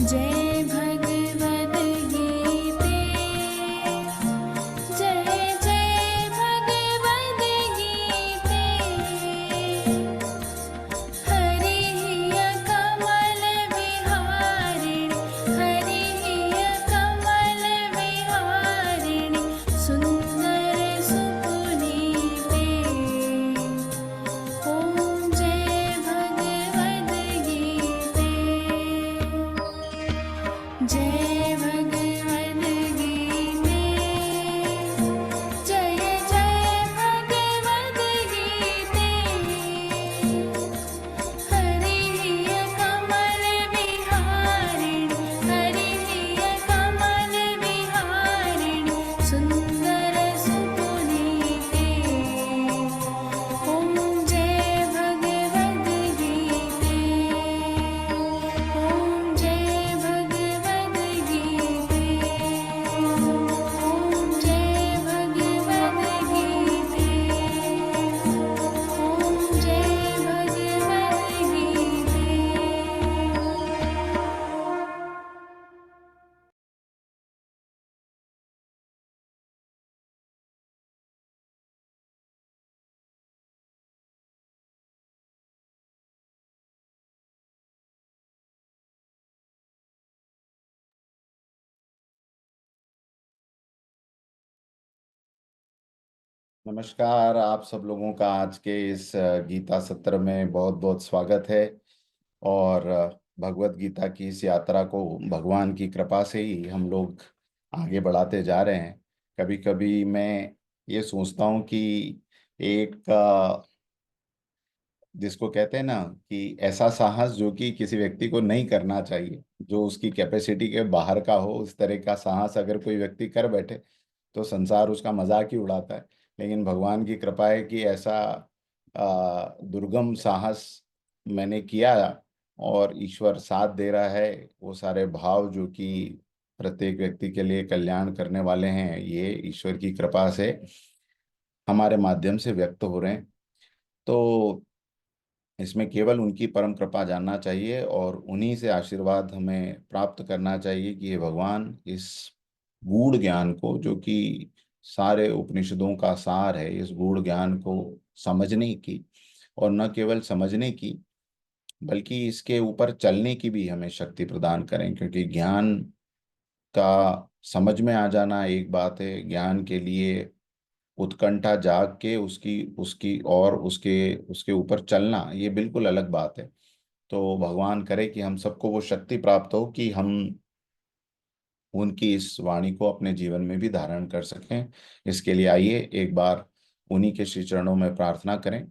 जय भगवद गीते, जय जय भगवद गीते। हरिः कमल विहारिणि, हरिः कमल विहारिणि, सुन्दर सुपुनीते। ॐ जय भगवद गीते, जय भगवद गीते, जय जय भगवद गीते। हरिः कमल विहारिणि, हरिः कमल विहारिणि, सुन्दर सुपुनीते। ॐ जय भगवद गीते, ॐ जय भगवद गीते, ॐ जय भगवद गीते, ॐ जय भगवद गीते। नमस्कार। आप सब लोगों का आज के इस गीता सत्र में बहुत बहुत स्वागत है। और भगवत गीता की इस यात्रा को भगवान की कृपा से ही हम लोग आगे बढ़ाते जा रहे हैं। कभी कभी मैं ये सोचता हूँ कि एक जिसको कहते हैं ना कि ऐसा साहस जो कि किसी व्यक्ति को नहीं करना चाहिए, जो उसकी कैपेसिटी के बाहर का हो, उस तरह का साहस अगर कोई व्यक्ति कर बैठे तो संसार उसका मजाक ही उड़ाता है। लेकिन भगवान की कृपा है कि ऐसा दुर्गम साहस मैंने किया और ईश्वर साथ दे रहा है। वो सारे भाव जो कि प्रत्येक व्यक्ति के लिए कल्याण करने वाले हैं, ये ईश्वर की कृपा से हमारे माध्यम से व्यक्त हो रहे हैं। तो इसमें केवल उनकी परम कृपा जानना चाहिए और उन्हीं से आशीर्वाद हमें प्राप्त करना चाहिए कि ये भगवान इस गूढ़ ज्ञान को, जो कि सारे उपनिषदों का सार है, इस गूढ़ ज्ञान को समझने की, और न केवल समझने की बल्कि इसके ऊपर चलने की भी हमें शक्ति प्रदान करें। क्योंकि ज्ञान का समझ में आ जाना एक बात है, ज्ञान के लिए उत्कंठा जाग के उसकी उसकी और उसके उसके ऊपर चलना ये बिल्कुल अलग बात है। तो भगवान करे कि हम सबको वो शक्ति प्राप्त हो कि हम उनकी इस वाणी को अपने जीवन में भी धारण कर सकें। इसके लिए आइए एक बार उन्हीं के श्री चरणों में प्रार्थना करें।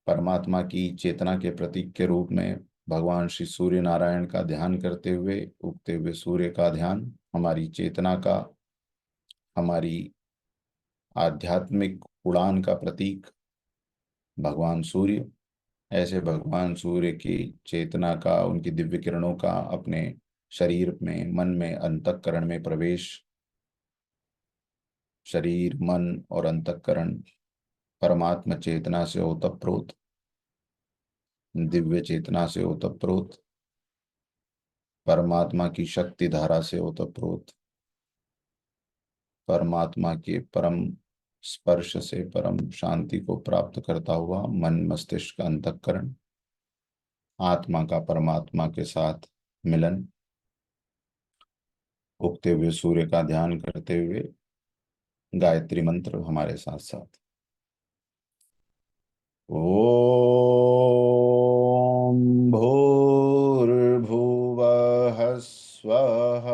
परमात्मा की चेतना के प्रतीक के रूप में भगवान श्री सूर्य नारायण का ध्यान करते हुए, उगते हुए सूर्य का ध्यान हमारी चेतना का, हमारी आध्यात्मिक उड़ान का प्रतीक भगवान सूर्य। ऐसे भगवान सूर्य की चेतना का, उनकी दिव्य किरणों का अपने शरीर में, मन में, अंतःकरण में प्रवेश। शरीर, मन और अंतःकरण परमात्मा चेतना से ओतप्रोत, दिव्य चेतना से ओतप्रोत, परमात्मा की शक्ति धारा से ओतप्रोत, परमात्मा के परम स्पर्श से परम शांति को प्राप्त करता हुआ मन, मस्तिष्क, अंतःकरण, आत्मा का परमात्मा के साथ मिलन। उगते हुए सूर्य का ध्यान करते हुए गायत्री मंत्र हमारे साथ साथ। ओम भूर्भुवः स्वः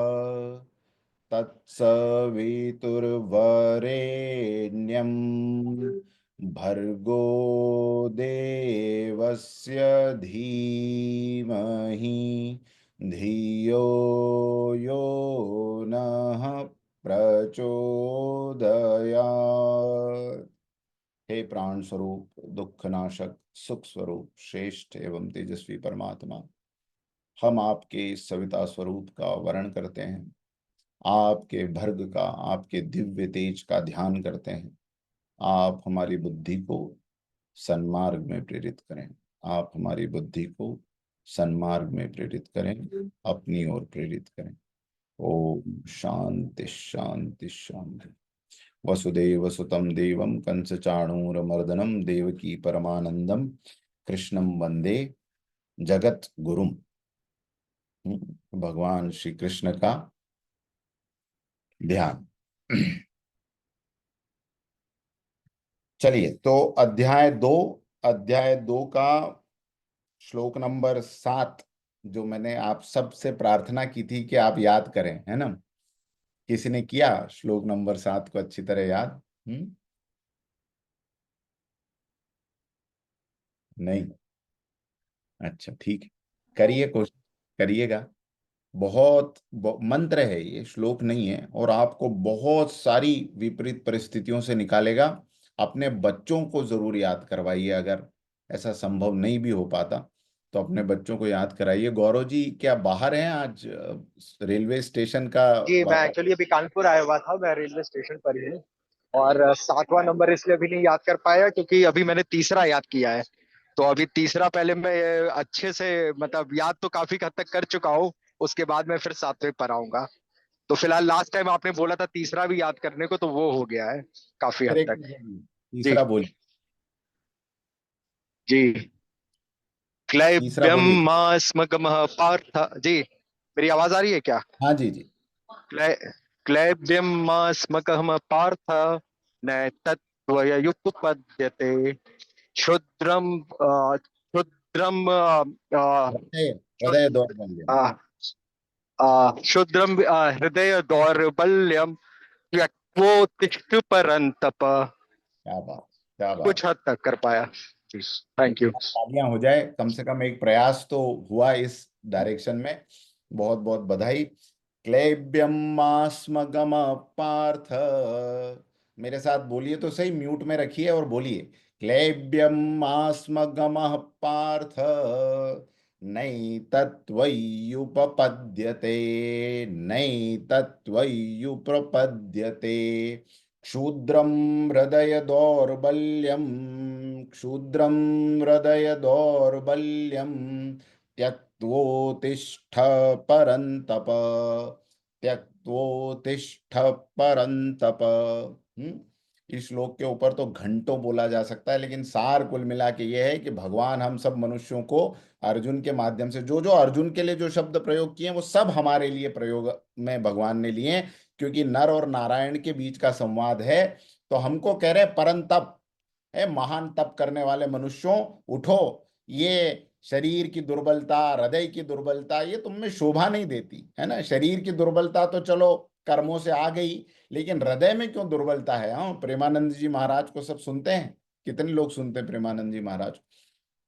तत्सवितुर्वरेण्यं भर्गो देवस्य धीमहि धियो यो नः प्रचोदयात्। हे प्राण स्वरूप, दुख नाशक, सुख स्वरूप, श्रेष्ठ एवं तेजस्वी परमात्मा, हम आपके इस सविता स्वरूप का वर्ण करते हैं, आपके भर्ग का, आपके दिव्य तेज का ध्यान करते हैं। आप हमारी बुद्धि को सन्मार्ग में प्रेरित करें। आप हमारी बुद्धि को सन्मार्ग में प्रेरित करें, अपनी ओर प्रेरित करें। ओम शांति शांति शांति। वसुदेव सुतं देवं कंसचाणूरमर्दनं देवकी परमानंदम कृष्णं वंदे जगत गुरुम। भगवान श्री कृष्ण का ध्यान। चलिए, तो अध्याय 2 का श्लोक नंबर 7, जो मैंने आप सबसे प्रार्थना की थी कि आप याद करें, है ना? किसी ने किया श्लोक नंबर 7 को अच्छी तरह याद? नहीं? अच्छा, ठीक है, करिए, कोशिश करिएगा। मंत्र है ये, श्लोक नहीं है, और आपको बहुत सारी विपरीत परिस्थितियों से निकालेगा। अपने बच्चों को जरूर याद करवाइए, अगर ऐसा संभव नहीं भी हो पाता तो अपने बच्चों को याद कराइए। गौरव जी क्या बाहर हैं आज? रेलवे स्टेशन का जी, मैं वाता। एक्चुअली अभी कानपुर आया हुआ था। मैं रेलवे स्टेशन पर ही हूँ। और 7वां नंबर इसलिए अभी नहीं याद कर पाया क्योंकि अभी मैंने तीसरा याद किया है। तो अभी तीसरा पहले मैं अच्छे से मतलब याद तो काफी हद तक कर चुका हूँ। उसके बाद मैं फिर 7वें पर आऊंगा। तो फिलहाल लास्ट टाइम आपने बोला था तीसरा भी याद करने को, तो वो हो गया है काफी फिर हद एक तक। मिनट बोलिए, जी। तीसरा बोलिए। जी। तीसरा क्लैब्यम बोलिए। स्मगमः पार्थ। जी, मेरी आवाज आ रही है क्या? हाँ जी जी। क्लै क्लैब्यम स्मगमः पार्थ न तत्त्वयुपपद्यते क्षुद्रम क्षुद्रम हृदय हृदय दौर्बल्य। क्षुद्रम हृदय दौर्बल्यम त्यक्त्वोत्तिष्ठ परंतप। क्या बात, क्या बात। कुछ हद तक कर पाया। जी। Thank you. तालियां हो जाए, कम से कम एक प्रयास तो हुआ इस डायरेक्शन में। बहुत बहुत बधाई। क्लेब्यमास्मगम पार्थ। मेरे साथ बोलिए तो सही, म्यूट में रखिए और बोलिए। क्लेब्यमास्मगम पार्थ नैतत्त्वय्युपपद्यते, नैतत्त्वय्युपपद्यते। क्षुद्रं हृदय दौर्बल्यं, क्षुद्रं हृदय दौर्बल्यं त्यक्त्वोत्तिष्ठ परन्तप, त्यक्त्वोत्तिष्ठ परन्तप। इस श्लोक के ऊपर तो घंटों बोला जा सकता है, लेकिन सार कुल मिला के यह है कि भगवान हम सब मनुष्यों को अर्जुन के माध्यम से जो जो अर्जुन के लिए जो शब्द प्रयोग किए हैं वो सब हमारे लिए प्रयोग में भगवान ने लिए हैं, क्योंकि नर और नारायण के बीच का संवाद है। तो हमको कह रहे परम तप है, महान तप करने वाले मनुष्यों, उठो। ये शरीर की दुर्बलता, हृदय की दुर्बलता, ये तुम में शोभा नहीं देती है ना। शरीर की दुर्बलता तो चलो कर्मों से आ गई, लेकिन हृदय में क्यों दुर्बलता है? हाँ, प्रेमानंद जी महाराज को सब सुनते हैं? कितने लोग सुनते हैं प्रेमानंद जी महाराज?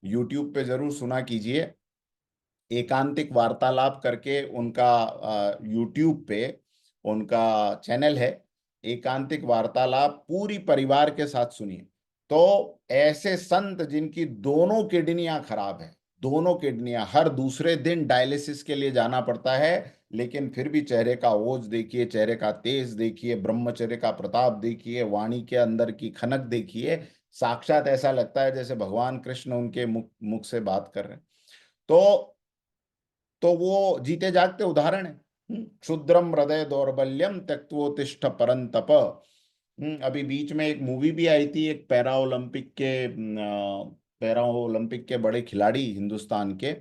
यूट्यूब पे जरूर सुना कीजिए। एकांतिक वार्तालाप करके उनका यूट्यूब पे उनका चैनल है, एकांतिक वार्तालाप, पूरी परिवार के साथ सुनिए। तो ऐसे संत जिनकी दोनों किडनियां खराब है, दोनों किडनियां, हर दूसरे दिन डायलिसिस के लिए जाना पड़ता है, लेकिन फिर भी चेहरे का ओज देखिए, चेहरे का तेज देखिए, ब्रह्मचर्य का प्रताप देखिए, वाणी के अंदर की खनक देखिए। साक्षात ऐसा लगता है जैसे भगवान कृष्ण उनके मुख मुख से बात कर रहे हैं। तो वो जीते जागते उदाहरण है। क्षुद्रम हृदय दौर्बल्यम त्यक्त्वोत्तिष्ठ परंतप। अभी बीच में एक मूवी भी आई थी, एक पैरा ओलंपिक के बड़े खिलाड़ी हिंदुस्तान के,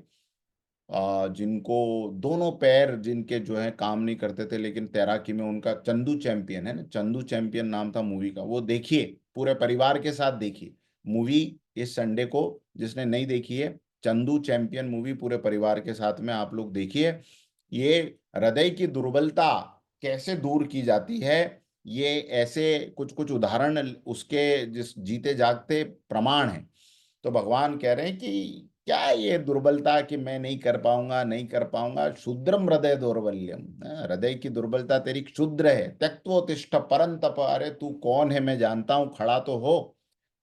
जिनको दोनों पैर जिनके जो है काम नहीं करते थे, लेकिन तैराकी में उनका, चंदू चैंपियन है ना, चंदू चैंपियन नाम था मूवी का। वो देखिए, पूरे परिवार के साथ देखिए मूवी इस संडे को। जिसने नहीं देखी है, चंदू चैंपियन मूवी पूरे परिवार के साथ में आप लोग देखिए। ये हृदय की दुर्बलता कैसे दूर की जाती है, ये ऐसे कुछ कुछ उदाहरण उसके जिस जीते जागते प्रमाण हैं। तो भगवान कह रहे हैं कि क्या है ये दुर्बलता कि मैं नहीं कर पाऊंगा, नहीं कर पाऊंगा। क्षुद्रम हृदय दौर्बल्यम, हृदय की दुर्बलता तेरी क्षुद्र है। त्यक्त्वोत्तिष्ठ परंतप, अरे तू कौन है मैं जानता हूं, खड़ा तो हो।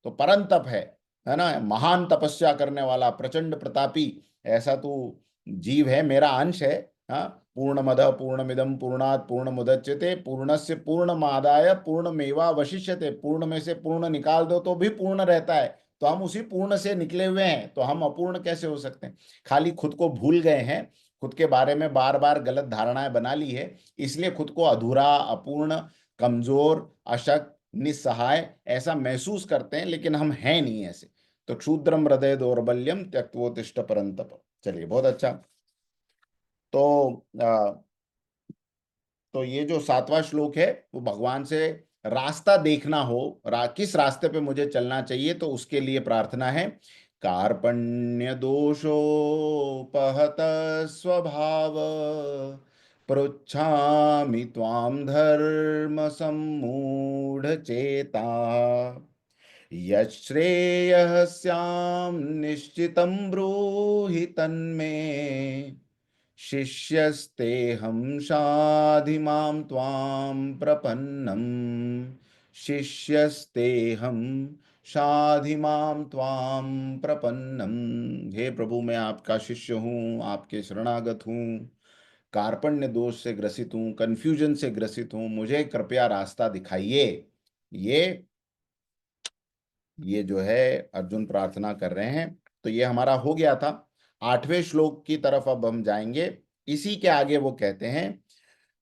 तो परंतप है ना, महान तपस्या करने वाला, प्रचंड प्रतापी ऐसा तू जीव है, मेरा अंश है। हाँ, पूर्णमद पूर्णमिदम पूर्णात् पूर्णमुदच्यते पूर्णस्य पूर्णमादाय पूर्णमेवावशिष्यते। पूर्ण में से पूर्ण निकाल दो तो भी पूर्ण रहता है, तो हम उसी पूर्ण से निकले हुए हैं, तो हम अपूर्ण कैसे हो सकते हैं? खाली खुद को भूल गए हैं, खुद के बारे में बार बार गलत धारणाएं बना ली है, इसलिए खुद को अधूरा, अपूर्ण, कमजोर, अशक्त, निस्सहाय ऐसा महसूस करते हैं, लेकिन हम हैं नहीं ऐसे। तो क्षुद्रम हृदय दौर्बल्यम त्यक्तवोत्तिष्ठ परंतप। चलिए, बहुत अच्छा। तो ये जो 7वां श्लोक है वो भगवान से रास्ता देखना हो, किस रास्ते पे मुझे चलना चाहिए, तो उसके लिए प्रार्थना है। कार्पण्य दोषोपहत स्वभाव पृच्छामि त्वां धर्म सम्मूढ़ चेता यच्छ्रेयः स्याम निश्चितं ब्रूहि तन्मे शिष्यस्तेऽहं शाधि मां त्वां प्रपन्नम् शिष्यस्तेऽहं शाधि मां त्वां प्रपन्नम्। हे प्रभु, मैं आपका शिष्य हूँ, आपके शरणागत हूँ, कार्पण्य दोष से ग्रसित हूँ, कंफ्यूजन से ग्रसित हूँ, मुझे कृपया रास्ता दिखाइए। ये जो है अर्जुन प्रार्थना कर रहे हैं। तो ये हमारा हो गया था। 8वें श्लोक की तरफ अब हम जाएंगे। इसी के आगे वो कहते हैं,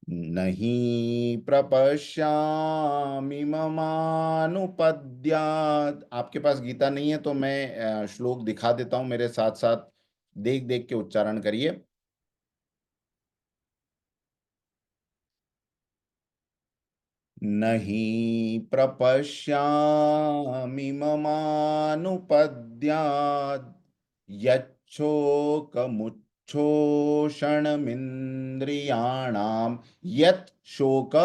नहीं प्रपश्यामि ममानुपद्यात्। आपके पास गीता नहीं है तो मैं श्लोक दिखा देता हूं, मेरे साथ साथ देख देख के उच्चारण करिए। नहीं प्रपश्यामि ममानुपद्यात् यच्छोकमुच्छोषणमिन्द्रियाणाम्। यत् शोक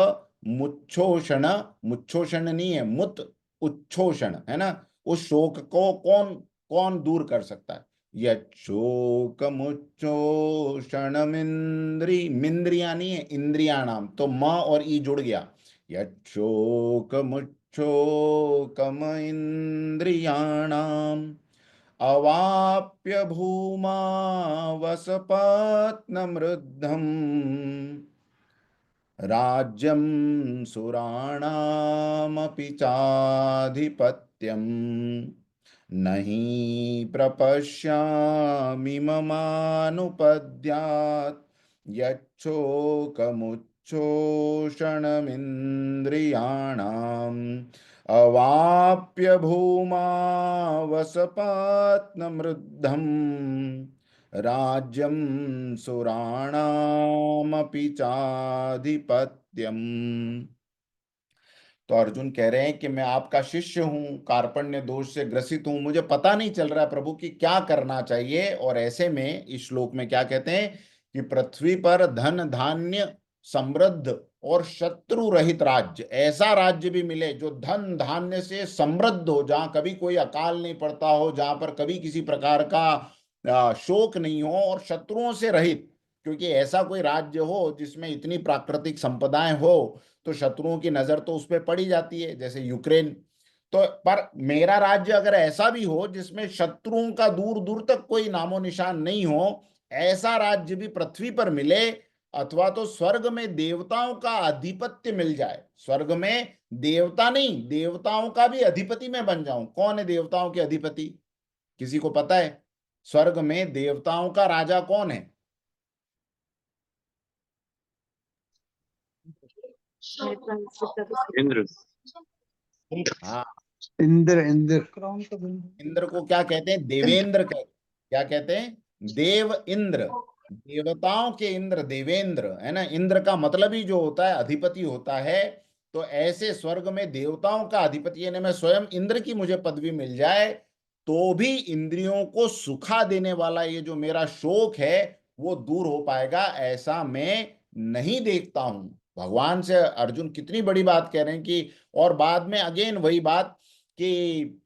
मुच्छोषण, मुच्छोषण नहीं है, मुत उच्छोषण है ना, उस शोक को कौन कौन दूर कर सकता है? यच्छोक मुच्छोषणमिन्द्रि, मिंद्रिया नहीं है, इंद्रियाणाम, तो म और ई जुड़ गया। यच्छोकमुच्छोकम इन्द्रियाणाम् अवाप्य भूमा वसपत्नमृद्धम् राज्यं सुराणामपि चाधिपत्यम् नहीं प्रपश्यामि ममानुपद्यात् यच्छोकमुच्छोषणमिन्द्रियाणाम् अवाप्य भूमा वसपत्नमृद्धम् राज्यं सुराणामपि चाधिपत्यम्। तो अर्जुन कह रहे हैं कि मैं आपका शिष्य हूं, कार्पण्य दोष से ग्रसित हूं, मुझे पता नहीं चल रहा है प्रभु कि क्या करना चाहिए। और ऐसे में इस श्लोक में क्या कहते हैं कि पृथ्वी पर धन धान्य समृद्ध और शत्रु रहित राज्य, ऐसा राज्य भी मिले जो धन धान्य से समृद्ध हो, जहां कभी कोई अकाल नहीं पड़ता हो, जहां पर कभी किसी प्रकार का शोक नहीं हो, और शत्रुओं से रहित। क्योंकि ऐसा कोई राज्य हो जिसमें इतनी प्राकृतिक संपदाएं हो, तो शत्रुओं की नजर तो उस पर पड़ी जाती है, जैसे यूक्रेन। तो पर मेरा राज्य अगर ऐसा भी हो जिसमें शत्रुओं का दूर दूर तक कोई नामो निशान नहीं हो, ऐसा राज्य भी पृथ्वी पर मिले, अथवा तो स्वर्ग में देवताओं का अधिपत्य मिल जाए। स्वर्ग में देवता नहीं, देवताओं का भी अधिपति मैं बन जाऊं। कौन है देवताओं के अधिपति? किसी को पता है? स्वर्ग में देवताओं का राजा कौन है? इंद्र। हाँ, इंद्र इंद्र इंद्र को क्या कहते हैं? देवेंद्र कहते हैं। क्या कहते हैं? देव इंद्र, देवताओं के इंद्र देवेंद्र, है ना। इंद्र का मतलब ही जो होता है अधिपति होता है। तो ऐसे स्वर्ग में देवताओं का अधिपति, यानी मैं स्वयं इंद्र की मुझे पदवी मिल जाए, तो भी इंद्रियों को सुखा देने वाला ये जो मेरा शोक है वो दूर हो पाएगा, ऐसा मैं नहीं देखता हूं। भगवान से अर्जुन कितनी बड़ी बात कह रहे हैं कि, और बाद में अगेन वही बात कि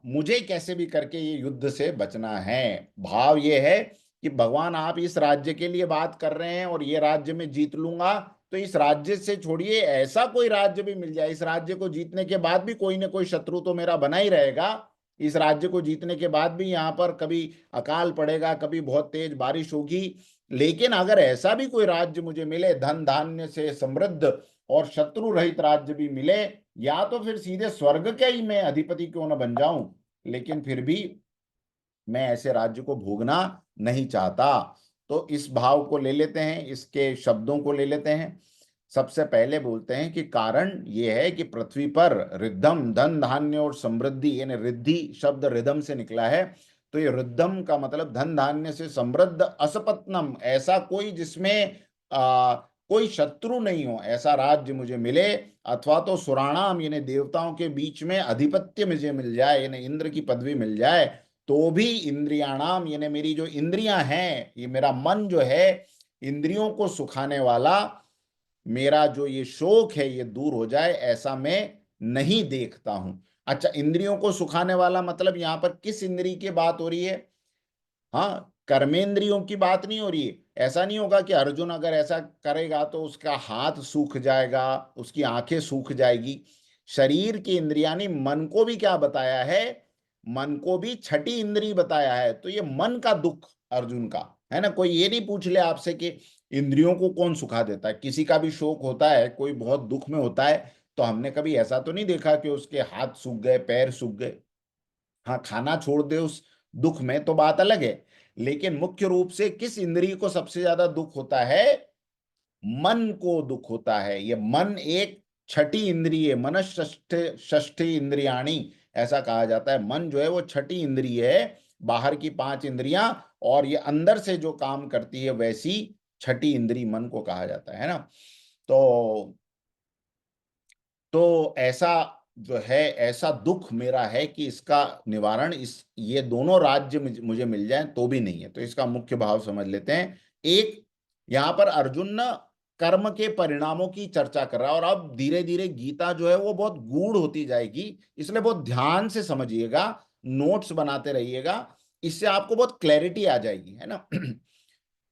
मुझे कैसे भी करके ये युद्ध से बचना है। भाव ये है कि भगवान आप इस राज्य के लिए बात कर रहे हैं और ये राज्य में जीत लूंगा, तो इस राज्य से छोड़िए, ऐसा कोई राज्य भी मिल जाए, इस राज्य को जीतने के बाद भी कोई ना कोई शत्रु तो मेरा बना ही रहेगा। इस राज्य को जीतने के बाद भी यहाँ पर कभी अकाल पड़ेगा, कभी बहुत तेज बारिश होगी, लेकिन अगर ऐसा भी कोई राज्य मुझे मिले, धन धान्य से समृद्ध और शत्रु रहित राज्य भी मिले, या तो फिर सीधे स्वर्ग के ही मैं अधिपति क्यों ना बन जाऊं, लेकिन फिर भी मैं ऐसे राज्य को भोगना नहीं चाहता। तो इस भाव को ले लेते हैं, इसके शब्दों को ले लेते हैं। सबसे पहले बोलते हैं कि कारण ये है कि पृथ्वी पर रिद्धम, धन धान्य और समृद्धि, यानी रिद्धि शब्द रिधम से निकला है। तो ये रिद्धम का मतलब धन धान्य से समृद्ध, असपत्नम, ऐसा कोई जिसमें कोई शत्रु नहीं हो, ऐसा राज्य मुझे मिले। अथवा तो सुराणाम, यानी देवताओं के बीच में अधिपत्य मुझे मिल जाए, यानी इंद्र की पदवी मिल जाए। तो भी इंद्रियाणाम, यानी मेरी जो इंद्रियां हैं, ये मेरा मन जो है, इंद्रियों को सुखाने वाला मेरा जो ये शोक है ये दूर हो जाए, ऐसा मैं नहीं देखता हूं। अच्छा, इंद्रियों को सुखाने वाला मतलब यहां पर किस इंद्रिय की बात हो रही है? हाँ, कर्मेंद्रियों की बात नहीं हो रही है। ऐसा नहीं होगा कि अर्जुन अगर ऐसा करेगा तो उसका हाथ सूख जाएगा, उसकी आंखें सूख जाएगी। शरीर की इंद्रिया नहीं, मन को भी क्या बताया है? मन को भी छठी इंद्री बताया है। तो ये मन का दुख अर्जुन का है ना। कोई ये नहीं पूछ ले आपसे कि इंद्रियों को कौन सुखा देता है। किसी का भी शोक होता है, कोई बहुत दुख में होता है, तो हमने कभी ऐसा तो नहीं देखा कि उसके हाथ सूख गए, पैर सूख गए। हाँ, खाना छोड़ दे उस दुख में तो बात अलग है। लेकिन मुख्य रूप से किस इंद्रिय को सबसे ज्यादा दुख होता है? मन को दुख होता है। ये मन एक छठी इंद्रिय, मन षष्ठी इंद्रियाणी, ऐसा कहा जाता है। मन जो है वो छठी इंद्रिय है, बाहर की 5 इंद्रियां, और ये अंदर से जो काम करती है वैसी छठी इंद्री मन को कहा जाता है ना। तो ऐसा जो है, ऐसा दुख मेरा है कि इसका निवारण, इस ये दोनों राज्य मुझे मिल जाएं तो भी नहीं है। तो इसका मुख्य भाव समझ लेते हैं। एक, यहां पर अर्जुन न कर्म के परिणामों की चर्चा कर रहा है, और अब धीरे धीरे गीता जो है वो बहुत गूढ़ होती जाएगी, इसलिए बहुत ध्यान से समझिएगा, नोट्स बनाते रहिएगा, इससे आपको बहुत क्लैरिटी आ जाएगी, है ना।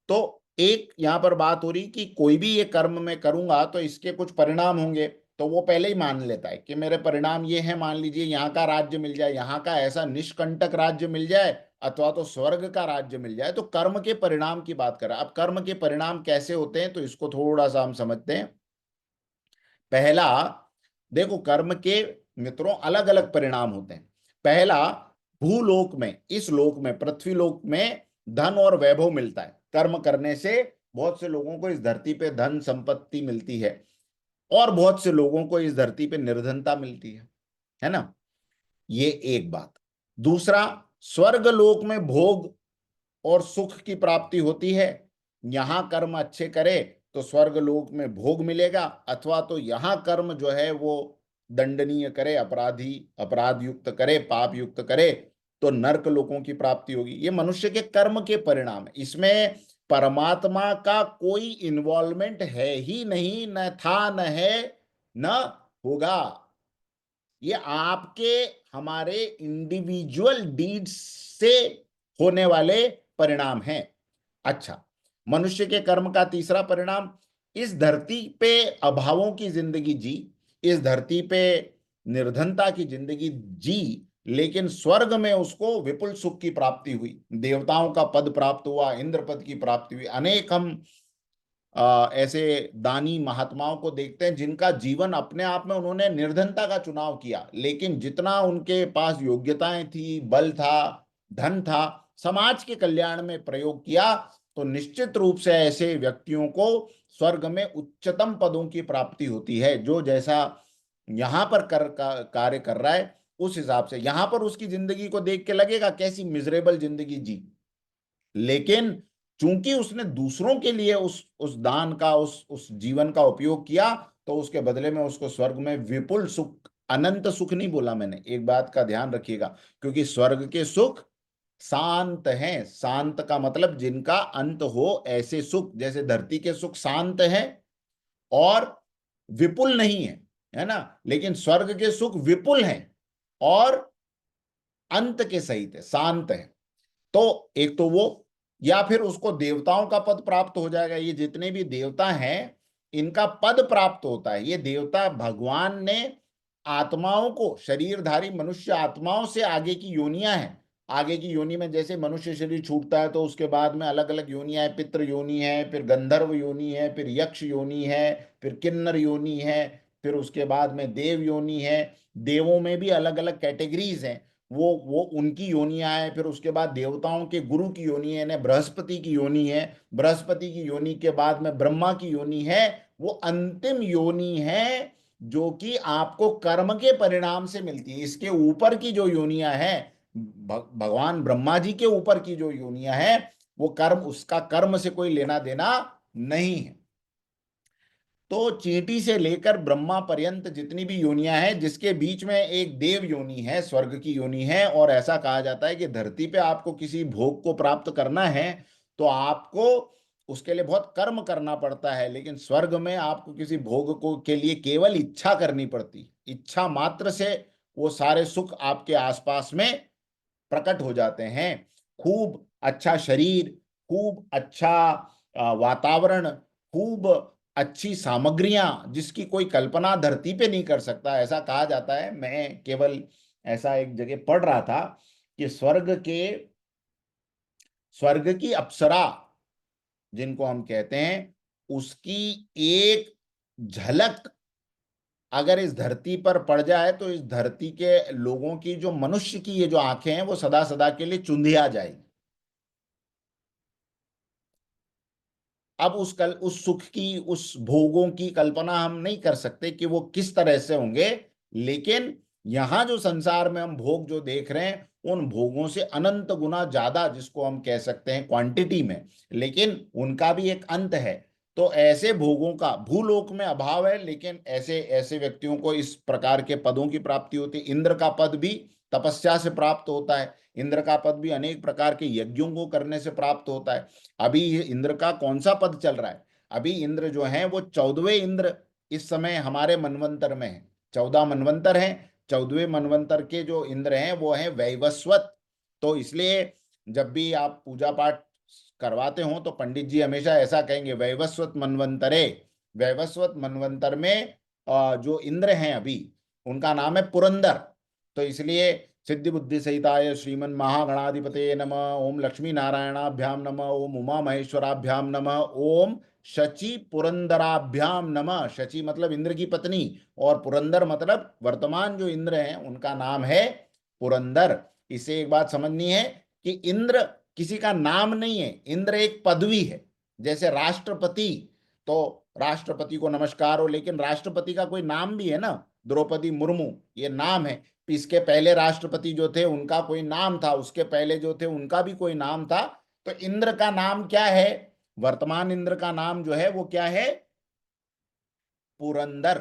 तो एक यहां पर बात हो रही कि कोई भी ये कर्म मैं करूंगा तो इसके कुछ परिणाम होंगे। तो वो पहले ही मान लेता है कि मेरे परिणाम ये हैं, मान लीजिए यहाँ का राज्य मिल जाए, यहाँ का ऐसा निष्कंटक राज्य मिल जाए, अथवा तो स्वर्ग का राज्य मिल जाए। तो कर्म के परिणाम की बात कर रहा है। अब कर्म के परिणाम कैसे होते हैं तो इसको थोड़ा सा हम समझते हैं। पहला, देखो, कर्म के मित्रों अलग अलग परिणाम होते हैं। पहला, भूलोक में, इस लोक में, पृथ्वी लोक में धन और वैभव मिलता है। कर्म करने से बहुत से लोगों को इस धरती पे धन संपत्ति मिलती है, और बहुत से लोगों को इस धरती पे निर्धनता मिलती है ना। ये एक बात। दूसरा, स्वर्ग लोक में भोग और सुख की प्राप्ति होती है। यहां कर्म अच्छे करे तो स्वर्ग लोक में भोग मिलेगा, अथवा तो यहां कर्म जो है वो दंडनीय करे, अपराध युक्त करे, पाप युक्त करे, तो नरक लोकों की प्राप्ति होगी। ये मनुष्य के कर्म के परिणाम है। इसमें परमात्मा का कोई इन्वॉल्वमेंट है ही नहीं, न था, न है, न होगा। ये आपके, हमारे इंडिविजुअल डीड्स से होने वाले परिणाम हैं। अच्छा, मनुष्य के कर्म का तीसरा परिणाम, इस धरती पे अभावों की जिंदगी जी, इस धरती पे निर्धनता की जिंदगी जी, लेकिन स्वर्ग में उसको विपुल सुख की प्राप्ति हुई, देवताओं का पद प्राप्त हुआ, इंद्र पद की प्राप्ति हुई। अनेक हम ऐसे दानी महात्माओं को देखते हैं जिनका जीवन अपने आप में, उन्होंने निर्धनता का चुनाव किया, लेकिन जितना उनके पास योग्यताएं थी, बल था, धन था, समाज के कल्याण में प्रयोग किया, तो निश्चित रूप से ऐसे व्यक्तियों को स्वर्ग में उच्चतम पदों की प्राप्ति होती है। जो जैसा यहां पर कार्य कर रहा है, उस हिसाब से यहां पर उसकी जिंदगी को देख के लगेगा कैसी मिजरेबल जिंदगी जी, लेकिन चूंकि उसने दूसरों के लिए उस दान का, उस जीवन का उपयोग किया, तो उसके बदले में उसको स्वर्ग में विपुल सुख, अनंत सुख नहीं बोला मैंने, एक बात का ध्यान रखिएगा, क्योंकि स्वर्ग के सुख शांत हैं। शांत का मतलब जिनका अंत हो, ऐसे सुख, जैसे धरती के सुख शांत हैं और विपुल नहीं है, है ना, लेकिन स्वर्ग के सुख विपुल हैं और अंत के सहित है, शांत है। तो एक तो वो, या फिर उसको देवताओं का पद प्राप्त हो जाएगा। ये जितने भी देवता हैं इनका पद प्राप्त होता है। ये देवता, भगवान ने आत्माओं को, शरीरधारी मनुष्य आत्माओं से आगे की योनियां हैं। आगे की योनि में जैसे मनुष्य शरीर छूटता है तो उसके बाद में अलग अलग योनियां हैं, पितृ योनि है, फिर गंधर्व योनि है, फिर यक्ष योनि है, फिर किन्नर योनि है, फिर उसके बाद में देव योनि है। देवों में भी अलग अलग कैटेगरीज हैं। वो उनकी योनियां है, फिर उसके बाद देवताओं के गुरु की योनि है, बृहस्पति की योनि है, बृहस्पति की योनि के बाद में ब्रह्मा की योनि है, वो अंतिम योनि है जो कि आपको कर्म के परिणाम से मिलती है। इसके ऊपर की जो योनियां हैं, भगवान ब्रह्मा जी के ऊपर की जो योनियां हैं, वो कर्म, उसका कर्म से कोई लेना देना नहीं है। तो चींटी से लेकर ब्रह्मा पर्यंत जितनी भी योनियां हैं, जिसके बीच में एक देव योनि है, स्वर्ग की योनि है, और ऐसा कहा जाता है कि धरती पे आपको किसी भोग को प्राप्त करना है तो आपको उसके लिए बहुत कर्म करना पड़ता है, लेकिन स्वर्ग में आपको किसी भोग को के लिए केवल इच्छा करनी पड़ती, इच्छा मात्र से वो सारे सुख आपके आसपास में प्रकट हो जाते हैं। खूब अच्छा शरीर, खूब अच्छा वातावरण, खूब अच्छी सामग्रियां, जिसकी कोई कल्पना धरती पे नहीं कर सकता। ऐसा कहा जाता है, मैं केवल ऐसा एक जगह पढ़ रहा था कि स्वर्ग की अप्सरा जिनको हम कहते हैं, उसकी एक झलक अगर इस धरती पर पड़ जाए तो इस धरती के लोगों की, जो मनुष्य की ये जो आंखें हैं, वो सदा सदा के लिए चुंधिया जाएगी। अब उस सुख की, उस भोगों की कल्पना हम नहीं कर सकते कि वो किस तरह से होंगे, लेकिन यहां जो संसार में हम भोग जो देख रहे हैं, उन भोगों से अनंत गुना ज्यादा, जिसको हम कह सकते हैं क्वांटिटी में, लेकिन उनका भी एक अंत है। तो ऐसे भोगों का भूलोक में अभाव है, लेकिन ऐसे ऐसे व्यक्तियों को इस प्रकार के पदों की प्राप्ति होती है। इंद्र का पद भी तपस्या से प्राप्त होता है, इंद्र का पद भी अनेक प्रकार के यज्ञों को करने से प्राप्त होता है। अभी ये इंद्र का कौन सा पद चल रहा है? अभी इंद्र जो है वो 14वें इंद्र इस समय हमारे मनवंतर में है। 14 मनवंतर हैं, 14वें मनवंतर के जो इंद्र हैं वो हैं वैवस्वत। तो इसलिए जब भी आप पूजा पाठ करवाते हो तो पंडित जी हमेशा ऐसा कहेंगे, वैवस्वत मनवंतरे। वैवस्वत मनवंतर में जो इंद्र हैं अभी, उनका नाम है पुरंदर। तो इसलिए सिद्धि बुद्धि सहिताय श्रीमन महागणाधिपते नमः, ओम लक्ष्मी नारायणाभ्याम नमः, ओम उमा महेश्वराभ्याम नमः, ओम शची पुरंदराभ्याम नमः। शची मतलब इंद्र की पत्नी, और पुरंदर मतलब वर्तमान जो इंद्र हैं उनका नाम है पुरंदर। इसे एक बात समझनी है कि इंद्र किसी का नाम नहीं है, इंद्र एक पदवी है। जैसे राष्ट्रपति, तो राष्ट्रपति को नमस्कार हो, लेकिन राष्ट्रपति का कोई नाम भी है ना, द्रौपदी मुर्मू, ये नाम है। इसके पहले राष्ट्रपति जो थे उनका कोई नाम था, उसके पहले जो थे उनका भी कोई नाम था। तो इंद्र का नाम क्या है? वर्तमान इंद्र का नाम जो है वो क्या है? पुरंदर।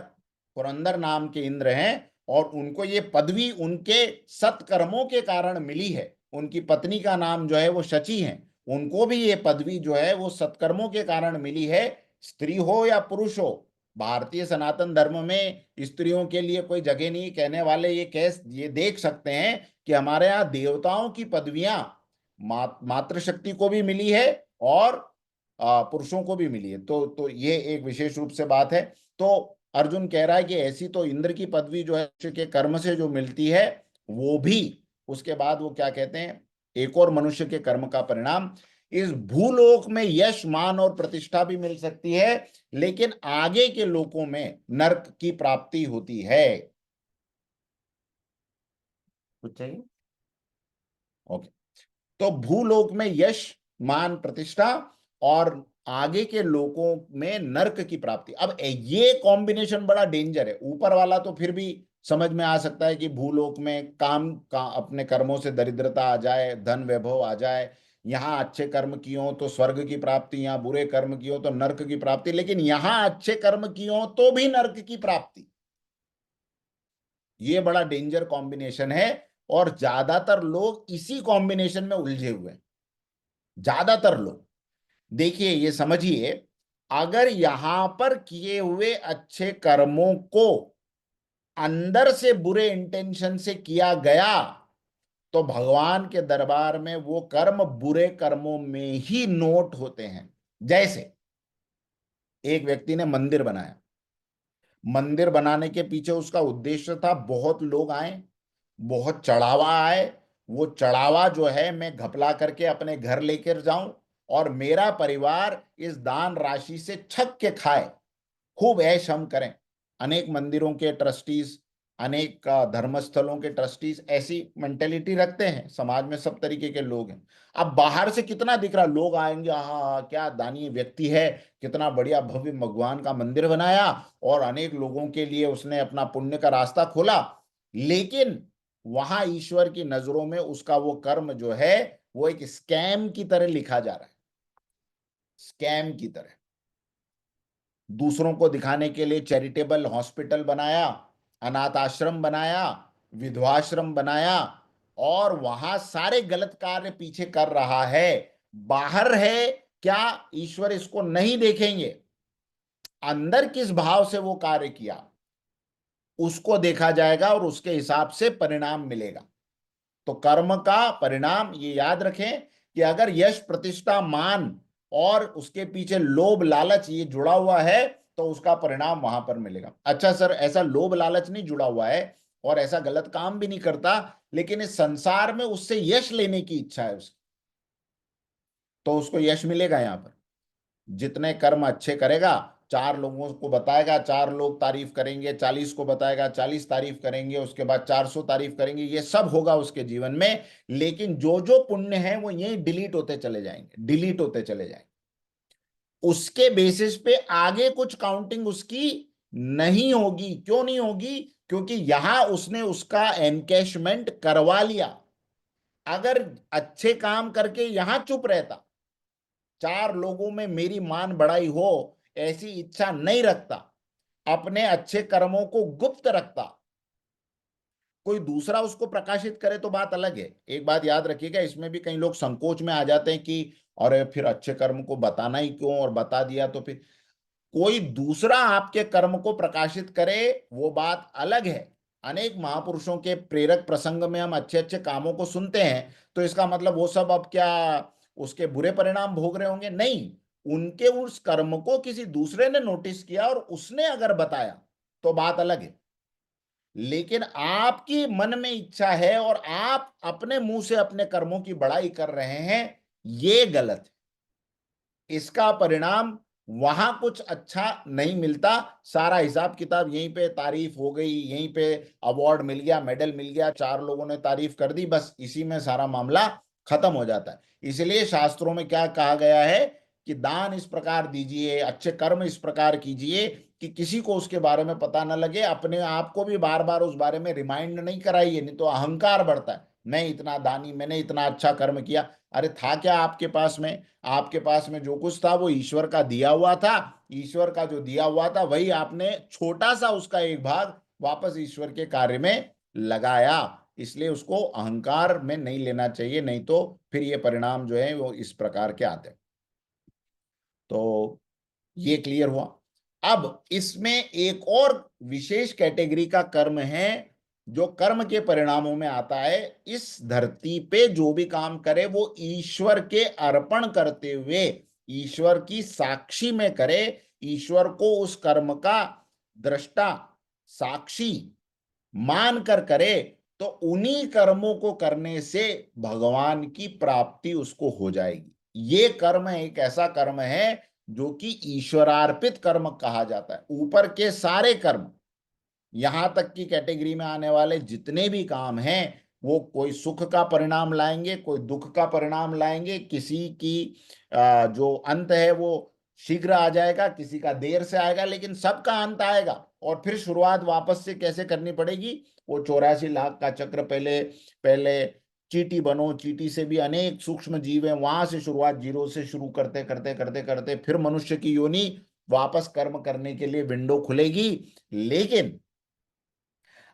पुरंदर नाम के इंद्र हैं, और उनको ये पदवी उनके सत्कर्मों के कारण मिली है। उनकी पत्नी का नाम जो है वो शची है, उनको भी ये पदवी जो है वो सत्कर्मों के कारण मिली है। स्त्री हो या पुरुष हो, भारतीय सनातन धर्म में स्त्रियों के लिए कोई जगह नहीं। कहने वाले ये देख सकते हैं कि हमारे यहाँ देवताओं की पदवियां मातृशक्ति को भी मिली है और पुरुषों को भी मिली है। तो ये एक विशेष रूप से बात है। तो अर्जुन कह रहा है कि ऐसी तो इंद्र की पदवी जो है मनुष्य के कर्म से जो मिलती है वो भी, उसके बाद वो क्या कहते हैं, एक और मनुष्य के कर्म का परिणाम, इस भूलोक में यश मान और प्रतिष्ठा भी मिल सकती है, लेकिन आगे के लोकों में नरक की प्राप्ति होती है। कुछ चाहिए? ओके। तो भूलोक में यश मान प्रतिष्ठा, और आगे के लोकों में नरक की प्राप्ति। अब ये कॉम्बिनेशन बड़ा डेंजर है। ऊपर वाला तो फिर भी समझ में आ सकता है कि भूलोक में काम का अपने कर्मों से दरिद्रता आ जाए, धन वैभव आ जाए, यहाँ अच्छे कर्म किए हो तो स्वर्ग की प्राप्ति, यहाँ बुरे कर्म किए हो तो नरक की प्राप्ति। लेकिन यहाँ अच्छे कर्म किए हो तो भी नरक की प्राप्ति, ये बड़ा डेंजर कॉम्बिनेशन है। और ज्यादातर लोग इसी कॉम्बिनेशन में उलझे हुए हैं, ज्यादातर लोग। देखिए, ये समझिए, अगर यहां पर किए हुए अच्छे कर्मों को अंदर से बुरे इंटेंशन से किया गया तो भगवान के दरबार में वो कर्म बुरे कर्मों में ही नोट होते हैं। जैसे एक व्यक्ति ने मंदिर बनाया, मंदिर बनाने के पीछे उसका उद्देश्य था बहुत लोग आए, बहुत चढ़ावा आए, वो चढ़ावा जो है मैं घपला करके अपने घर लेकर जाऊं और मेरा परिवार इस दान राशि से छक के खाए, खूब ऐश हम करें। अनेक मंदिरों के ट्रस्टीज अनेक धर्मस्थलों के ट्रस्टीज ऐसी मेंटेलिटी रखते हैं, समाज में सब तरीके के लोग हैं। अब बाहर से कितना दिख रहा, लोग आएंगे, हाँ क्या दानी व्यक्ति है, कितना बढ़िया भव्य भगवान का मंदिर बनाया और अनेक लोगों के लिए उसने अपना पुण्य का रास्ता खोला, लेकिन वहां ईश्वर की नजरों में उसका वो कर्म जो है वो एक स्कैम की तरह लिखा जा रहा है, स्कैम की तरह। दूसरों को दिखाने के लिए चैरिटेबल हॉस्पिटल बनाया, अनाथ आश्रम बनाया, विधवाश्रम बनाया, और वहां सारे गलत कार्य पीछे कर रहा है। बाहर है क्या ईश्वर इसको नहीं देखेंगे, अंदर किस भाव से वो कार्य किया उसको देखा जाएगा और उसके हिसाब से परिणाम मिलेगा। तो कर्म का परिणाम ये याद रखें कि अगर यश प्रतिष्ठा मान और उसके पीछे लोभ लालच ये जुड़ा हुआ है तो उसका परिणाम वहां पर मिलेगा। अच्छा सर, ऐसा लोभ लालच नहीं जुड़ा हुआ है और ऐसा गलत काम भी नहीं करता, लेकिन इस संसार में उससे यश लेने की इच्छा है उसकी, तो उसको यश मिलेगा। यहां पर जितने कर्म अच्छे करेगा, 4 लोगों को बताएगा, 4 लोग तारीफ करेंगे, 40 को बताएगा, 40 तारीफ करेंगे, उसके बाद 400 तारीफ करेंगे, ये सब होगा उसके जीवन में। लेकिन जो जो पुण्य है वो यही डिलीट होते चले जाएंगे, डिलीट होते चले जाएंगे। उसके बेसिस पे आगे कुछ काउंटिंग उसकी नहीं होगी। क्यों नहीं होगी? क्योंकि यहां उसने उसका एनकैशमेंट करवा लिया। अगर अच्छे काम करके यहां चुप रहता, 4 लोगों में मेरी मान बढ़ाई हो ऐसी इच्छा नहीं रखता, अपने अच्छे कर्मों को गुप्त रखता, कोई दूसरा उसको प्रकाशित करे तो बात अलग है। एक बात याद रखिएगा, इसमें भी कई लोग संकोच में आ जाते हैं कि अरे फिर अच्छे कर्म को बताना ही क्यों, और बता दिया तो फिर कोई दूसरा आपके कर्म को प्रकाशित करे वो बात अलग है। अनेक महापुरुषों के प्रेरक प्रसंग में हम अच्छे अच्छे कामों को सुनते हैं, तो इसका मतलब वो सब अब क्या उसके बुरे परिणाम भोग रहे होंगे? नहीं, उनके उस कर्म को किसी दूसरे ने नोटिस किया और उसने अगर बताया तो बात अलग है। लेकिन आपकी मन में इच्छा है और आप अपने मुंह से अपने कर्मों की बड़ाई कर रहे हैं, ये गलत है। इसका परिणाम वहां कुछ अच्छा नहीं मिलता। सारा हिसाब किताब यहीं पे तारीफ हो गई, यहीं पे अवार्ड मिल गया, मेडल मिल गया, 4 लोगों ने तारीफ कर दी, बस इसी में सारा मामला खत्म हो जाता है। इसलिए शास्त्रों में क्या कहा गया है कि दान इस प्रकार दीजिए, अच्छे कर्म इस प्रकार कीजिए कि किसी को उसके बारे में पता ना लगे। अपने आप को भी बार बार उस बारे में रिमाइंड नहीं कराइए, नहीं तो अहंकार बढ़ता है, मैं इतना दानी, मैंने इतना अच्छा कर्म किया। अरे था क्या आपके पास में? आपके पास में जो कुछ था वो ईश्वर का दिया हुआ था। ईश्वर का जो दिया हुआ था वही आपने छोटा सा उसका एक भाग वापस ईश्वर के कार्य में लगाया। इसलिए उसको अहंकार में नहीं लेना चाहिए, नहीं तो फिर ये परिणाम जो है वो इस प्रकार के आते हैं। तो ये क्लियर हुआ। अब इसमें एक और विशेष कैटेगरी का कर्म है जो कर्म के परिणामों में आता है। इस धरती पे जो भी काम करे वो ईश्वर के अर्पण करते हुए, ईश्वर की साक्षी में करे, ईश्वर को उस कर्म का दृष्टा साक्षी मान कर करे, तो उन्हीं कर्मों को करने से भगवान की प्राप्ति उसको हो जाएगी। ये कर्म एक ऐसा कर्म है जो कि ईश्वरार्पित कर्म कहा जाता है। ऊपर के सारे कर्म, यहां तक की कैटेगरी में आने वाले जितने भी काम हैं वो कोई सुख का परिणाम लाएंगे, कोई दुख का परिणाम लाएंगे। किसी की जो अंत है वो शीघ्र आ जाएगा, किसी का देर से आएगा, लेकिन सबका अंत आएगा। और फिर शुरुआत वापस से कैसे करनी पड़ेगी? वो 84 लाख का चक्र, पहले पहले चींटी बनो, चींटी से भी अनेक सूक्ष्म जीव हैं, वहां से शुरुआत, जीरो से शुरू करते करते करते करते फिर मनुष्य की योनि, वापस कर्म करने के लिए विंडो खुलेगी। लेकिन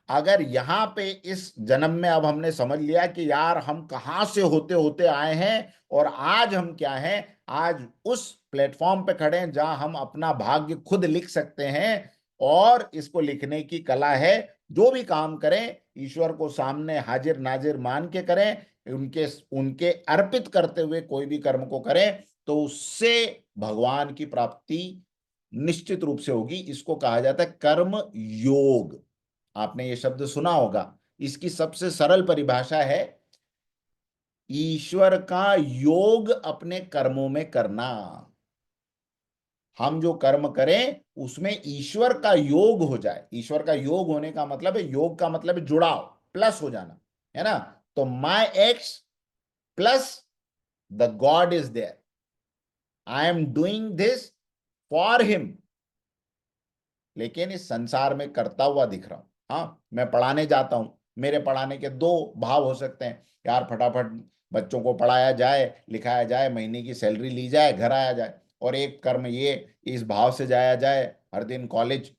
अगर यहाँ पे इस जन्म में अब हमने समझ लिया कि यार हम कहाँ से होते होते आए हैं और आज हम क्या हैं, आज उस प्लेटफॉर्म पे खड़े हैं जहां हम अपना भाग्य खुद लिख सकते हैं, और इसको लिखने की कला है। जो भी काम करें ईश्वर को सामने हाजिर नाजिर मान के करें, उनके उनके अर्पित करते हुए कोई भी कर्म को करें, तो उससे भगवान की प्राप्ति निश्चित रूप से होगी। इसको कहा जाता है कर्म योग। आपने ये शब्द सुना होगा। इसकी सबसे सरल परिभाषा है ईश्वर का योग अपने कर्मों में करना। हम जो कर्म करें उसमें ईश्वर का योग हो जाए। ईश्वर का योग होने का मतलब है, योग का मतलब है जुड़ाव, प्लस हो जाना, है ना। तो my X plus the God is there, I am doing this for him, लेकिन इस संसार में करता हुआ दिख रहा हूं। हाँ, मैं पढ़ाने जाता हूं, मेरे पढ़ाने के दो भाव हो सकते हैं, यार फटाफट बच्चों को पढ़ाया जाए, लिखाया जाए, महीने की सैलरी ली जाए, घर आया जाए। और एक कर्म ये, इस भाव से जाया जाए हर दिन कॉलेज,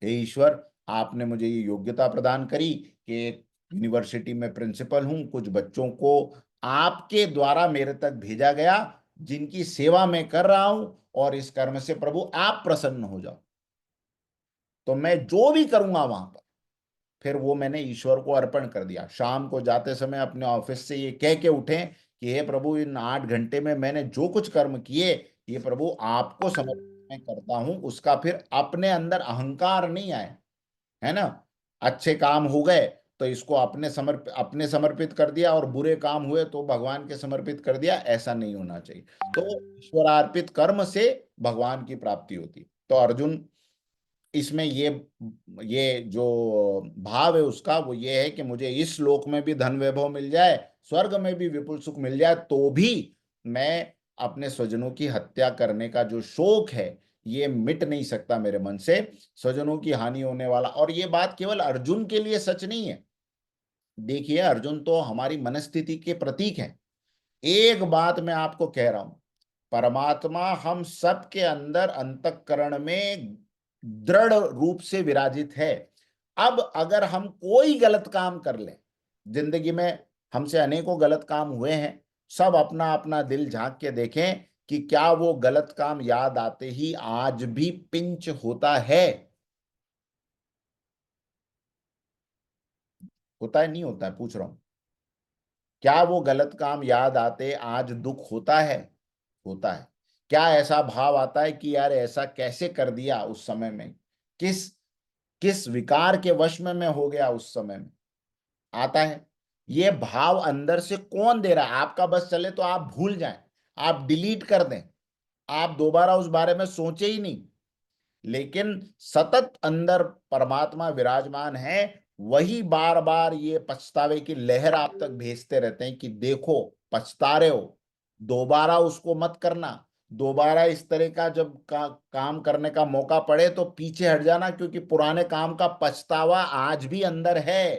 हे ईश्वर आपने मुझे ये योग्यता प्रदान करी कि एक यूनिवर्सिटी में प्रिंसिपल हूं, कुछ बच्चों को आपके द्वारा मेरे तक भेजा गया जिनकी सेवा मैं कर रहा हूं, और इस कर्म से प्रभु आप प्रसन्न हो जाओ। तो मैं जो भी करूंगा वहां पर, फिर वो मैंने ईश्वर को अर्पण कर दिया। शाम को जाते समय अपने ऑफिस से ये कह के उठें कि हे प्रभु, इन 8 घंटे में मैंने जो कुछ कर्म किए, ये प्रभु आपको समर्पित मैं करता हूं। उसका फिर अपने अंदर अहंकार नहीं आए, है ना। अच्छे काम हो गए तो इसको अपने समर्पित कर दिया, और बुरे काम हुए तो भगवान के समर्पित कर दिया, ऐसा नहीं होना चाहिए। तो ईश्वरार्पित कर्म से भगवान की प्राप्ति होती है। तो अर्जुन इसमें ये जो भाव है उसका, वो ये है कि मुझे इस लोक में भी धन वैभव मिल जाए, स्वर्ग में भी विपुल सुख मिल जाए, तो भी मैं अपने स्वजनों की हत्या करने का जो शोक है ये मिट नहीं सकता मेरे मन से। स्वजनों की हानि होने वाला, और ये बात केवल अर्जुन के लिए सच नहीं है। देखिए, अर्जुन तो हमारी मनस्थिति के प्रतीक हैं। एक बात मैं आपको कह रहा हूं, परमात्मा हम सब के अंदर अंतःकरण में दृढ़ रूप से विराजित है। अब अगर हम कोई गलत काम कर लें, जिंदगी में हमसे अनेकों गलत काम हुए हैं, सब अपना अपना दिल झांक के देखें कि क्या वो गलत काम याद आते ही आज भी पिंच होता है? होता है, नहीं होता है, पूछ रहा हूं। क्या वो गलत काम याद आते आज दुख होता है? होता है। क्या ऐसा भाव आता है कि यार ऐसा कैसे कर दिया उस समय में, किस किस विकार के वश में मैं हो गया उस समय में? आता है। ये भाव अंदर से कौन दे रहा है? आपका बस चले तो आप भूल जाएं, आप डिलीट कर दें, आप दोबारा उस बारे में सोचे ही नहीं। लेकिन सतत अंदर परमात्मा विराजमान है, वही बार बार ये पछतावे की लहर आप तक भेजते रहते हैं कि देखो पछता रहे हो, दोबारा उसको मत करना। दोबारा इस तरह का जब काम करने का मौका पड़े तो पीछे हट जाना, क्योंकि पुराने काम का पछतावा आज भी अंदर है।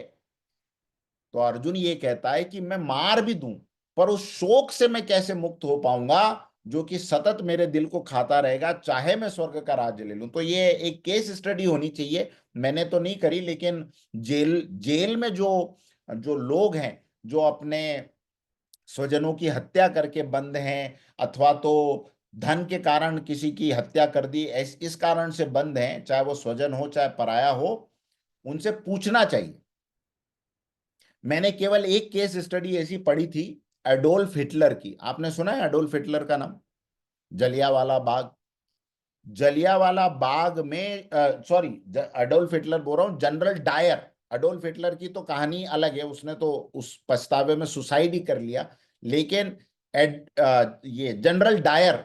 तो अर्जुन ये कहता है कि मैं मार भी दूं, पर उस शोक से मैं कैसे मुक्त हो पाऊंगा जो कि सतत मेरे दिल को खाता रहेगा, चाहे मैं स्वर्ग का राज्य ले लूं। तो ये एक केस स्टडी होनी चाहिए। मैंने तो नहीं करी, लेकिन जेल जेल में जो जो लोग हैं, जो अपने स्वजनों की हत्या करके बंद हैं, अथवा तो धन के कारण किसी की हत्या कर दी, इस कारण से बंद हैं, चाहे वो स्वजन हो चाहे पराया हो, उनसे पूछना चाहिए। मैंने केवल एक केस स्टडी ऐसी पढ़ी थी, एडोल्फ हिटलर की। आपने सुना है एडोल्फ हिटलर का नाम? जलियांवाला बाग, जलियांवाला बाग में, सॉरी, एडोल्फ हिटलर बोल रहा हूं, जनरल डायर। एडोल्फ हिटलर की तो कहानी अलग है, उसने तो उस पछतावे में सुसाइड ही कर लिया। लेकिन ये जनरल डायर,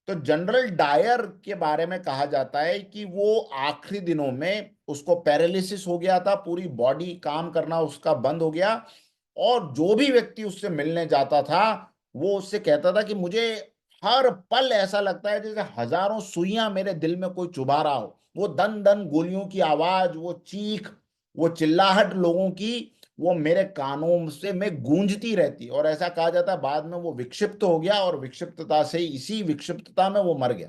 तो जनरल डायर के बारे में कहा जाता है कि वो आखिरी दिनों में उसको पैरालिसिस हो गया था, पूरी बॉडी काम करना उसका बंद हो गया, और जो भी व्यक्ति उससे मिलने जाता था वो उससे कहता था कि मुझे हर पल ऐसा लगता है जैसे हजारों सुइयां मेरे दिल में कोई चुभा रहा हो। वो दन दन गोलियों की आवाज, वो चीख, वो चिल्लाहट लोगों की, वो मेरे कानों से में गूंजती रहती। और ऐसा कहा जाता है बाद में वो विक्षिप्त हो गया, और विक्षिप्तता से, इसी विक्षिप्तता में वो मर गया।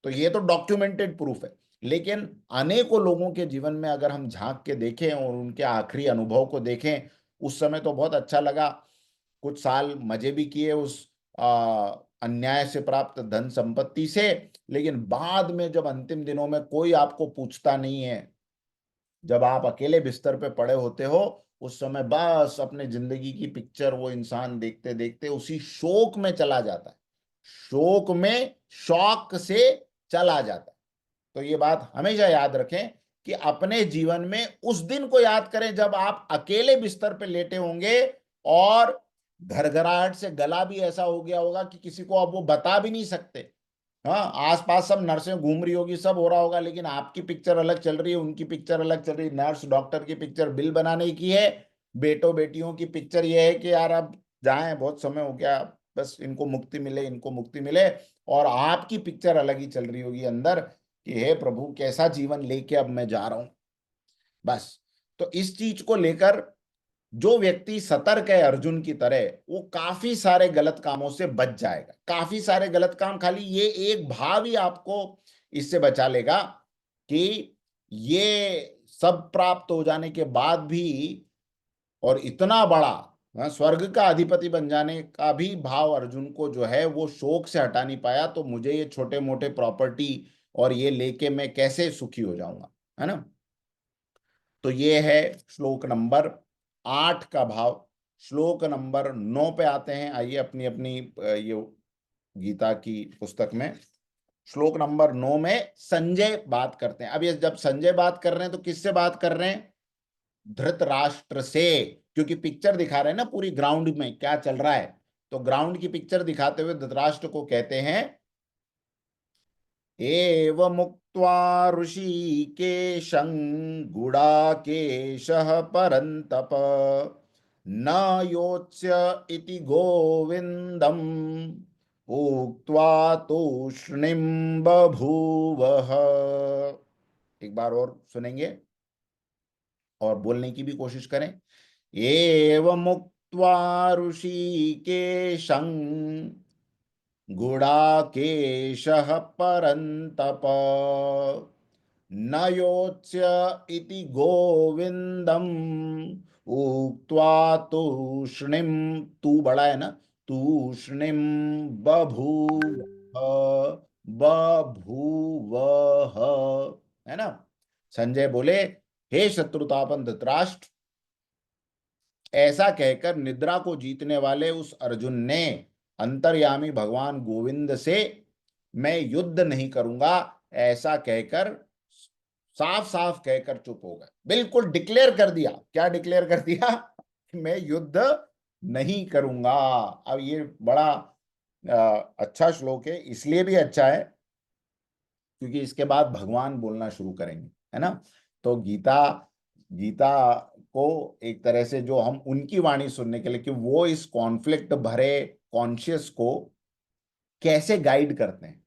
तो ये तो डॉक्यूमेंटेड प्रूफ है। लेकिन अनेकों लोगों के जीवन में अगर हम झांक के देखें और उनके आखिरी अनुभव को देखें, उस समय तो बहुत अच्छा लगा, कुछ साल मजे भी किए उस अन्याय से प्राप्त धन संपत्ति से। लेकिन बाद में जब अंतिम दिनों में कोई आपको पूछता नहीं है, जब आप अकेले बिस्तर पे पड़े होते हो, उस समय बस अपने जिंदगी की पिक्चर वो इंसान देखते देखते उसी शोक में चला जाता है, शोक में, शौक से चला जाता है। तो ये बात हमेशा याद रखें कि अपने जीवन में उस दिन को याद करें जब आप अकेले बिस्तर पे लेटे होंगे, और घरघराहट से गला भी ऐसा हो गया होगा कि किसी को अब वो बता भी नहीं सकते, हाँ, आसपास सब नर्सें घूम रही होगी, सब हो रहा होगा, लेकिन आपकी पिक्चर अलग चल रही है, उनकी पिक्चर अलग चल रही है। नर्स डॉक्टर की पिक्चर बिल बनाने की है, बेटों बेटियों की पिक्चर ये है कि यार अब जाएं, बहुत समय हो गया, बस इनको मुक्ति मिले, इनको मुक्ति मिले। और आपकी पिक्चर अलग ही चल रही होगी अंदर कि हे प्रभु, कैसा जीवन लेके अब मैं जा रहा हूं। बस, तो इस चीज को लेकर जो व्यक्ति सतर्क है अर्जुन की तरह, वो काफी सारे गलत कामों से बच जाएगा। काफी सारे गलत काम, खाली ये एक भाव ही आपको इससे बचा लेगा कि ये सब प्राप्त हो जाने के बाद भी, और इतना बड़ा, स्वर्ग का अधिपति बन जाने का भी भाव अर्जुन को जो है वो शोक से हटा नहीं पाया। तो मुझे ये छोटे मोटे प्रॉपर्टी और ये लेके मैं कैसे सुखी हो जाऊंगा, है ना। तो ये है श्लोक नंबर 8 का भाव। श्लोक नंबर 9 पे आते हैं। आइए अपनी अपनी ये गीता की पुस्तक में श्लोक नंबर 9 में संजय बात करते हैं। अब ये जब संजय बात कर रहे हैं तो किससे बात कर रहे हैं? धृतराष्ट्र से, क्योंकि पिक्चर दिखा रहे हैं ना पूरी ग्राउंड में क्या चल रहा है। तो ग्राउंड की पिक्चर दिखाते हुए धृतराष्ट्र को कहते हैं, एवमुक्त्वा ऋषिकेशं गुडाकेशः परन्तप न योत्स्य इति गोविन्दम् उक्त्वा तूष्णीं बभूवः। एक बार और सुनेंगे और बोलने की भी कोशिश करें। एवमुक्त्वा ऋषिकेशं गुडाकेशः परन्तप न योत्स्य इति गोविंदम उक्त्वा तूष्णीम, तू बड़ा है ना, तूष्णीम बभूव, बभूवः, है ना। संजय बोले, हे शत्रुतापन धृतराष्ट्र, ऐसा कहकर निद्रा को जीतने वाले उस अर्जुन ने अंतर्यामी भगवान गोविंद से मैं युद्ध नहीं करूंगा ऐसा कहकर, साफ साफ कहकर चुप हो गए। बिल्कुल डिक्लेयर कर दिया। क्या डिक्लेयर कर दिया? मैं युद्ध नहीं करूंगा। अब ये बड़ा अच्छा श्लोक है। इसलिए भी अच्छा है क्योंकि इसके बाद भगवान बोलना शुरू करेंगे, है ना। तो गीता गीता को एक तरह से जो हम उनकी वाणी सुनने के लिए, कि वो इस कॉन्फ्लिक्ट भरे कॉन्शियस को कैसे गाइड करते हैं,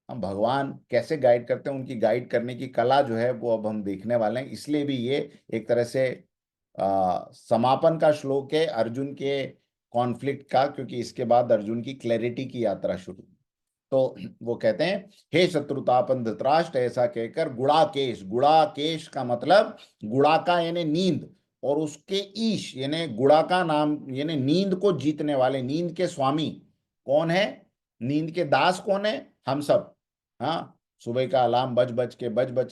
हम भगवान कैसे गाइड करते हैं, उनकी गाइड करने की कला जो है वो अब हम देखने वाले हैं। इसलिए भी ये एक तरह से समापन का श्लोक है अर्जुन के कॉन्फ्लिक्ट का, क्योंकि इसके बाद अर्जुन की क्लैरिटी की यात्रा शुरू। तो वो कहते हैं, हे शत्रुतापन धृतराष्ट्र, ऐसा कहकर गुड़ाकेश, गुड़ाकेश का मतलब गुड़ाका यानी नींद, और उसके ईश यानी गुड़ा का नाम यानी नींद को जीतने वाले, नींद के स्वामी कौन है? नींद के दास कौन है? हम सब। हाँ, सुबह का अलार्म बज बज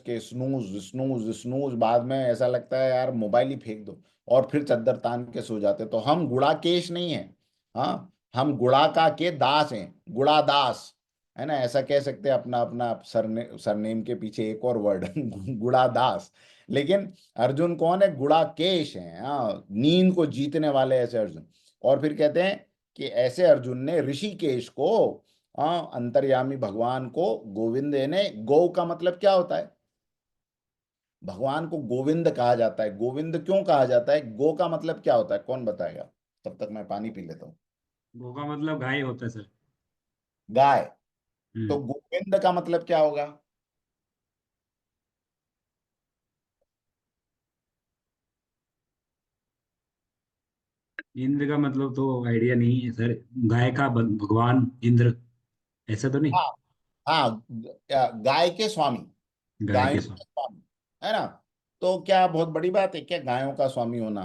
के स्नूज स्नूज स्नूज, बाद में ऐसा लगता है यार मोबाइल ही फेंक दो, और फिर चद्दर तान के सो जाते। तो हम गुड़ाकेश नहीं है, हाँ, हम गुड़ाका के दास हैं, गुड़ा दास, है ना। ऐसा कह सकते हैं अपना अपना सरनेम के पीछे एक और वर्ड गुड़ा दास। लेकिन अर्जुन कौन है? गुड़ाकेश है, हाँ, नींद को जीतने वाले ऐसे अर्जुन। और फिर कहते हैं कि ऐसे अर्जुन ने ऋषिकेश को, हाँ, अंतर्यामी भगवान को, गोविंद ने, गौ का मतलब क्या होता है? भगवान को गोविंद कहा जाता है। गोविंद क्यों कहा जाता है? गो का मतलब क्या होता है? कौन बताएगा? तब तक मैं पानी पी लेता हूँ। गो का मतलब गाय होता है सर। गाय। तो हम्म। गोविंद का मतलब क्या होगा? इंद्र का मतलब तो आइडिया नहीं है सर। गाय का भगवान इंद्र, ऐसा तो नहीं। हाँ, हाँ, गाय के स्वामी, गाय गायों के के स्वामी। स्वामी, है ना। तो क्या बहुत बड़ी बात है क्या गायों का स्वामी होना?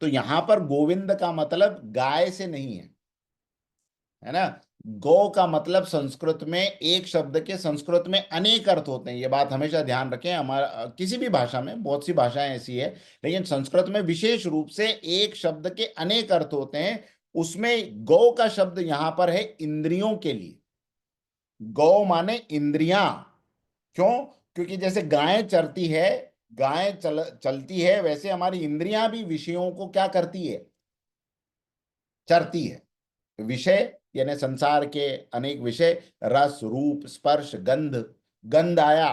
तो यहां पर गोविंद का मतलब गाय से नहीं है ना। गौ का मतलब संस्कृत में, एक शब्द के संस्कृत में अनेक अर्थ होते हैं। ये बात हमेशा ध्यान रखें। हमारा किसी भी भाषा में, बहुत सी भाषाएं ऐसी है, लेकिन संस्कृत में विशेष रूप से एक शब्द के अनेक अर्थ होते हैं। उसमें गौ का शब्द यहां पर है इंद्रियों के लिए। गौ माने इंद्रियां। क्यों? क्योंकि जैसे गाय चरती है, गाय चलती है, वैसे हमारी इंद्रियां भी विषयों को क्या करती है? चरती है। विषय यानी संसार के अनेक विषय, रस, रूप, स्पर्श, गंध। गंध आया,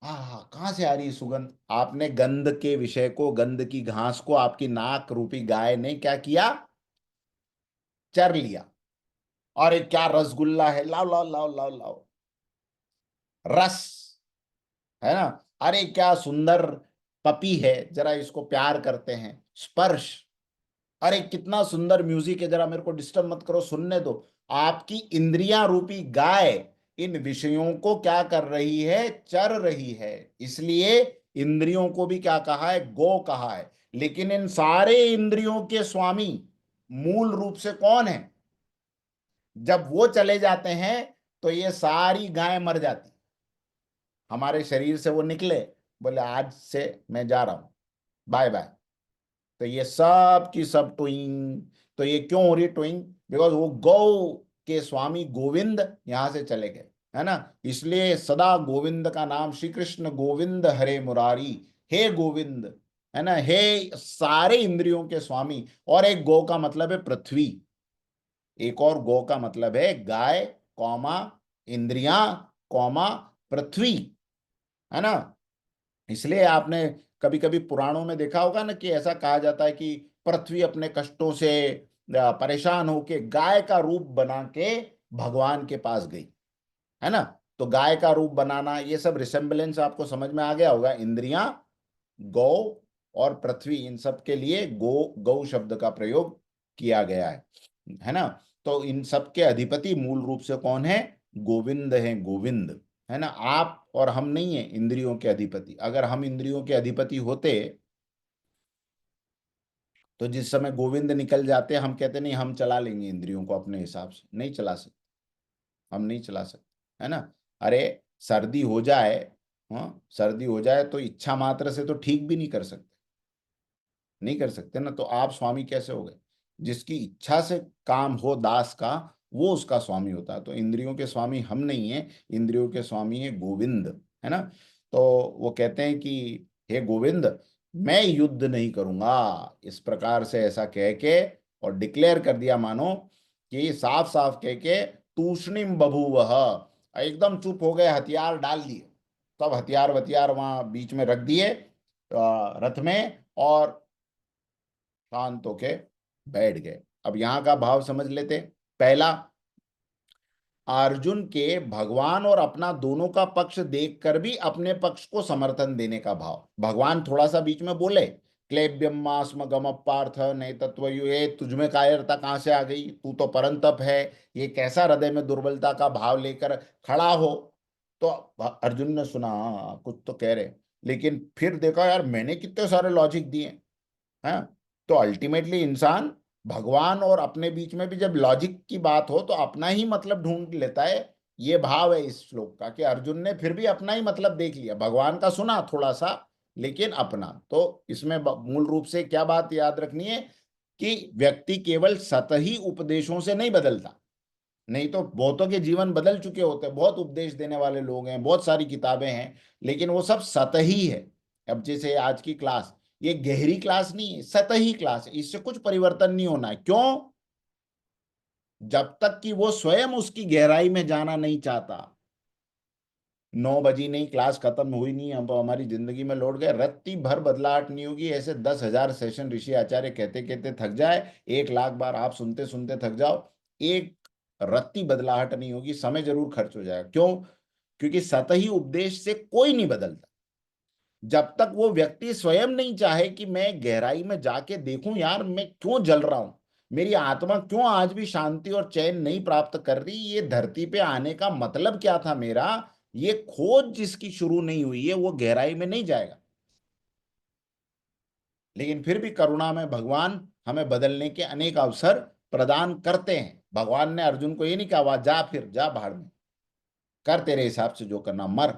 कहाँ से आ रही है सुगंध? आपने गंध के विषय को, गंध की घास को आपकी नाक रूपी गाय ने क्या किया? चर लिया। और एक क्या रसगुल्ला है, लाओ लाओ लाओ लाओ लाओ। रस है ना, अरे क्या सुंदर पपी है, जरा इसको प्यार करते हैं। स्पर्श, अरे कितना सुंदर म्यूजिक है, जरा मेरे को डिस्टर्ब मत करो, सुनने दो। आपकी इंद्रियां रूपी गाय इन विषयों को क्या कर रही है? चर रही है। इसलिए इंद्रियों को भी क्या कहा है? गो कहा है। लेकिन इन सारे इंद्रियों के स्वामी मूल रूप से कौन है? जब वो चले जाते हैं तो ये सारी गाय मर जाती। हमारे शरीर से वो निकले, बोले आज से मैं जा रहा हूं, बाय बाय, तो ये सब की सब टुइंग। तो ये क्यों हो रही टुइंग? बिकॉज वो गौ के स्वामी गोविंद यहां से चले गए, है ना। इसलिए सदा गोविंद का नाम, श्री कृष्ण गोविंद हरे मुरारी, हे गोविंद, है ना, हे सारे इंद्रियों के स्वामी। और एक गौ का मतलब है पृथ्वी, एक और गौ का मतलब है गाय, कौमा इंद्रियां, कौमा पृथ्वी, है ना। इसलिए आपने कभी कभी पुराणों में देखा होगा ना कि ऐसा कहा जाता है कि पृथ्वी अपने कष्टों से परेशान होके गाय का रूप बना के भगवान के पास गई, है ना। तो गाय का रूप बनाना, ये सब रिसेम्बलेंस आपको समझ में आ गया होगा। इंद्रियां, गौ और पृथ्वी, इन सब के लिए गौ शब्द का प्रयोग किया गया है ना। तो इन सब के अधिपति मूल रूप से कौन है? गोविंद है, गोविंद, है ना। आप और हम नहीं है इंद्रियों के अधिपति। अगर हम इंद्रियों के अधिपति होते तो जिस समय गोविंद निकल जाते हम कहते नहीं हम चला लेंगे इंद्रियों को अपने हिसाब से। नहीं चला सकते, हम नहीं चला सकते, है ना। अरे सर्दी हो जाए, हाँ सर्दी हो जाए तो इच्छा मात्र से तो ठीक भी नहीं कर सकते, नहीं कर सकते ना। तो आप स्वामी कैसे हो गए? जिसकी इच्छा से काम हो दास का, वो उसका स्वामी होता है। तो इंद्रियों के स्वामी हम नहीं है, इंद्रियों के स्वामी है गोविंद, है ना। तो वो कहते हैं कि हे गोविंद, मैं युद्ध नहीं करूंगा, इस प्रकार से ऐसा कह के और डिक्लेयर कर दिया, मानो कि साफ साफ कह के तूष्णिम बभूवह, एकदम चुप हो गए, हथियार डाल दिए, सब हथियार वथियार वहां बीच में रख दिए रथ में, और शांत होके बैठ गए। अब यहां का भाव समझ लेते। पहला, अर्जुन के भगवान और अपना दोनों का पक्ष देखकर भी अपने पक्ष को समर्थन देने का भाव। भगवान थोड़ा सा बीच में बोले, क्लेब्यम मास्म गम पार्थ नहीं तत्वयु, ये तुझमें कायरता कहां से आ गई, तू तो परंतप है, ये कैसा हृदय में दुर्बलता का भाव लेकर खड़ा हो। तो अर्जुन ने सुना, कुछ तो कह रहे, लेकिन फिर देखा यार मैंने कितने सारे लॉजिक दिए हैं। तो अल्टीमेटली इंसान भगवान और अपने बीच में भी जब लॉजिक की बात हो तो अपना ही मतलब ढूंढ लेता है। ये भाव है इस श्लोक का कि अर्जुन ने फिर भी अपना ही मतलब देख लिया, भगवान का सुना थोड़ा सा लेकिन अपना। तो इसमें मूल रूप से क्या बात याद रखनी है कि व्यक्ति केवल सतही उपदेशों से नहीं बदलता। नहीं तो बहुतों के जीवन बदल चुके होते हैं, बहुत उपदेश देने वाले लोग हैं, बहुत सारी किताबें हैं, लेकिन वो सब सतही है। अब जैसे आज की क्लास, ये गहरी क्लास नहीं है, सतही क्लास है, इससे कुछ परिवर्तन नहीं होना है। क्यों? जब तक कि वो स्वयं उसकी गहराई में जाना नहीं चाहता। 9 बजी नहीं, क्लास खत्म हुई नहीं, हम हमारी जिंदगी में लौट गए, रत्ती भर बदलाहट नहीं होगी। ऐसे 10,000 सेशन ऋषि आचार्य कहते कहते थक जाए, 1,00,000 बार आप सुनते सुनते थक जाओ, एक रत्ती बदलाहट नहीं होगी, समय जरूर खर्च हो जाएगा। क्यों? क्योंकि सतही उपदेश से कोई नहीं बदलता। जब तक वो व्यक्ति स्वयं नहीं चाहे कि मैं गहराई में जाके देखूं यार मैं क्यों जल रहा हूं, मेरी आत्मा क्यों आज भी शांति और चैन नहीं प्राप्त कर रही, ये धरती पे आने का मतलब क्या था मेरा, ये खोज जिसकी शुरू नहीं हुई है वो गहराई में नहीं जाएगा। लेकिन फिर भी करुणा में भगवान हमें बदलने के अनेक अवसर प्रदान करते हैं। भगवान ने अर्जुन को ये नहीं कहा जा, फिर जा भाड़ में, कर तेरे हिसाब से जो करना, मर,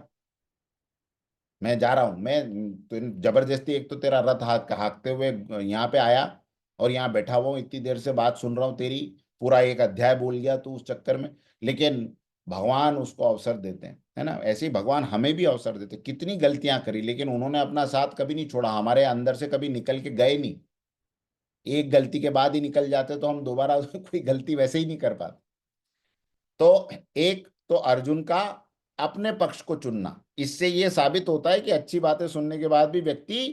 मैं जा रहा हूं। मैं तो जबरदस्ती, एक तो तेरा रथ हाँकते हुए यहाँ पे आया और यहाँ बैठा हुआ हूँ, इतनी देर से बात सुन रहा हूँ तेरी, पूरा एक अध्याय बोल गया तू उस चक्कर में। लेकिन भगवान उसको अवसर देते हैं, है ना। ऐसे ही भगवान हमें भी अवसर देते। कितनी गलतियां करी लेकिन उन्होंने अपना साथ कभी नहीं छोड़ा, हमारे अंदर से कभी निकल के गए नहीं। एक गलती के बाद ही निकल जाते तो हम दोबारा कोई गलती वैसे ही नहीं कर पाते। तो एक तो अर्जुन का अपने पक्ष को चुनना, इससे ये साबित होता है कि अच्छी बातें सुनने के बाद भी व्यक्ति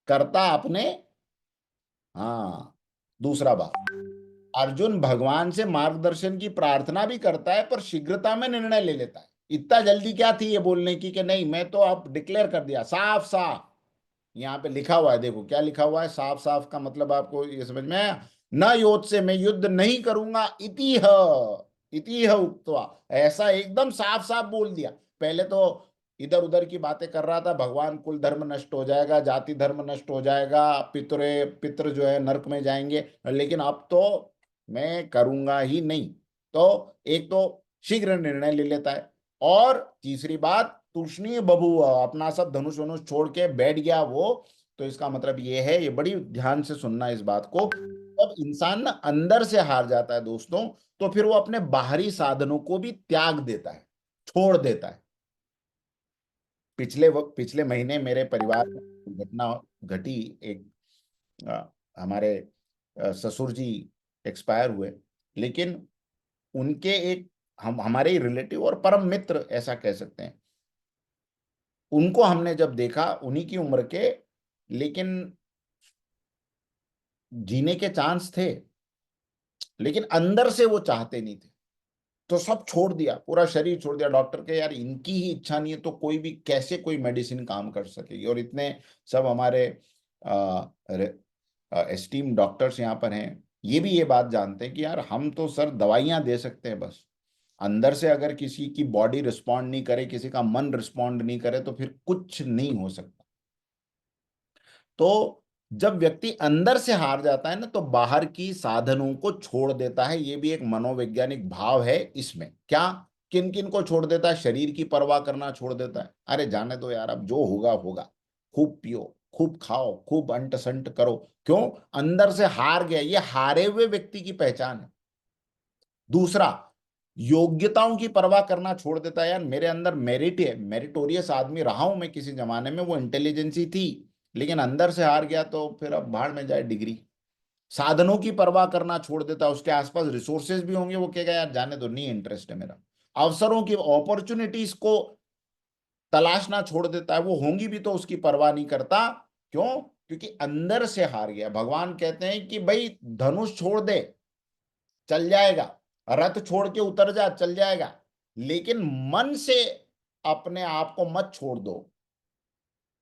करता अपने। हाँ, दूसरा बात, अर्जुन भगवान से मार्गदर्शन की प्रार्थना भी करता है, पर शीघ्रता में निर्णय ले लेता है। इतना जल्दी क्या थी ये बोलने की कि नहीं मैं तो अब डिक्लेयर कर दिया साफ साफ। यहाँ पे लिखा हुआ है, देखो क्या लिखा हुआ है, साफ साफ का मतलब आपको ये समझ में आया? न योद्ध से, मैं युद्ध नहीं करूंगा, इतिह इतिह उक्त्वा, ऐसा एकदम साफ साफ बोल दिया। पहले तो इधर उधर की बातें कर रहा था, भगवान कुल धर्म नष्ट हो जाएगा, जाति धर्म नष्ट हो जाएगा, पितृ जो है नरक में जाएंगे, लेकिन अब तो मैं करूंगा ही नहीं। तो एक तो शीघ्र निर्णय ले लेता है, और तीसरी बात तूष्णीय बबूव, अपना सब धनुष वनुष छोड़ के बैठ गया वो। तो इसका मतलब ये है, ये बड़ी ध्यान से सुनना इस बात को, जब इंसान ना अंदर से हार जाता है दोस्तों, तो फिर वो अपने बाहरी साधनों को भी त्याग देता है, छोड़ देता है। पिछले महीने मेरे परिवार में घटना घटी। एक हमारे ससुर जी एक्सपायर हुए, लेकिन उनके एक हमारे रिलेटिव और परम मित्र ऐसा कह सकते हैं, उनको हमने जब देखा, उन्हीं की उम्र के, लेकिन जीने के चांस थे, लेकिन अंदर से वो चाहते नहीं थे। तो सब छोड़ दिया, पूरा शरीर छोड़ दिया। डॉक्टर के यार इनकी ही इच्छा नहीं है तो कोई भी कैसे कोई मेडिसिन काम कर सकेगी। और इतने सब हमारे एस्टीम डॉक्टर्स यहाँ पर हैं, ये भी ये बात जानते हैं कि यार हम तो सर दवाइयां दे सकते हैं बस, अंदर से अगर किसी की बॉडी रिस्पॉन्ड नहीं करे, किसी का मन रिस्पॉन्ड नहीं करे, तो फिर कुछ नहीं हो सकता। तो जब व्यक्ति अंदर से हार जाता है ना, तो बाहर की साधनों को छोड़ देता है। ये भी एक मनोवैज्ञानिक भाव है इसमें। क्या, किन किन को छोड़ देता है? शरीर की परवाह करना छोड़ देता है, अरे जाने दो यार, अब जो होगा होगा, खूब पियो, खूब खाओ, खूब अंट संट करो। क्यों? अंदर से हार गया। ये हारे हुए व्यक्ति की पहचान है। दूसरा, योग्यताओं की परवाह करना छोड़ देता है। यार मेरे अंदर मेरिट है, मेरिटोरियस आदमी रहा हूं मैं किसी जमाने में, वो इंटेलिजेंसी थी, लेकिन अंदर से हार गया तो फिर अब भाड़ में जाए डिग्री। साधनों की परवाह करना छोड़ देता है। उसके आसपास रिसोर्सेज भी होंगे, वो कहेगा यार जाने दो, नहीं इंटरेस्ट है मेरा। अवसरों की, अपॉर्चुनिटीज को तलाशना छोड़ देता है। वो होंगी भी तो उसकी परवाह नहीं करता। क्यों? क्योंकि अंदर से हार गया। भगवान कहते हैं कि भाई धनुष छोड़ दे, चल जाएगा, रथ छोड़ के उतर जा, चल जाएगा, लेकिन मन से अपने आप को मत छोड़ दो।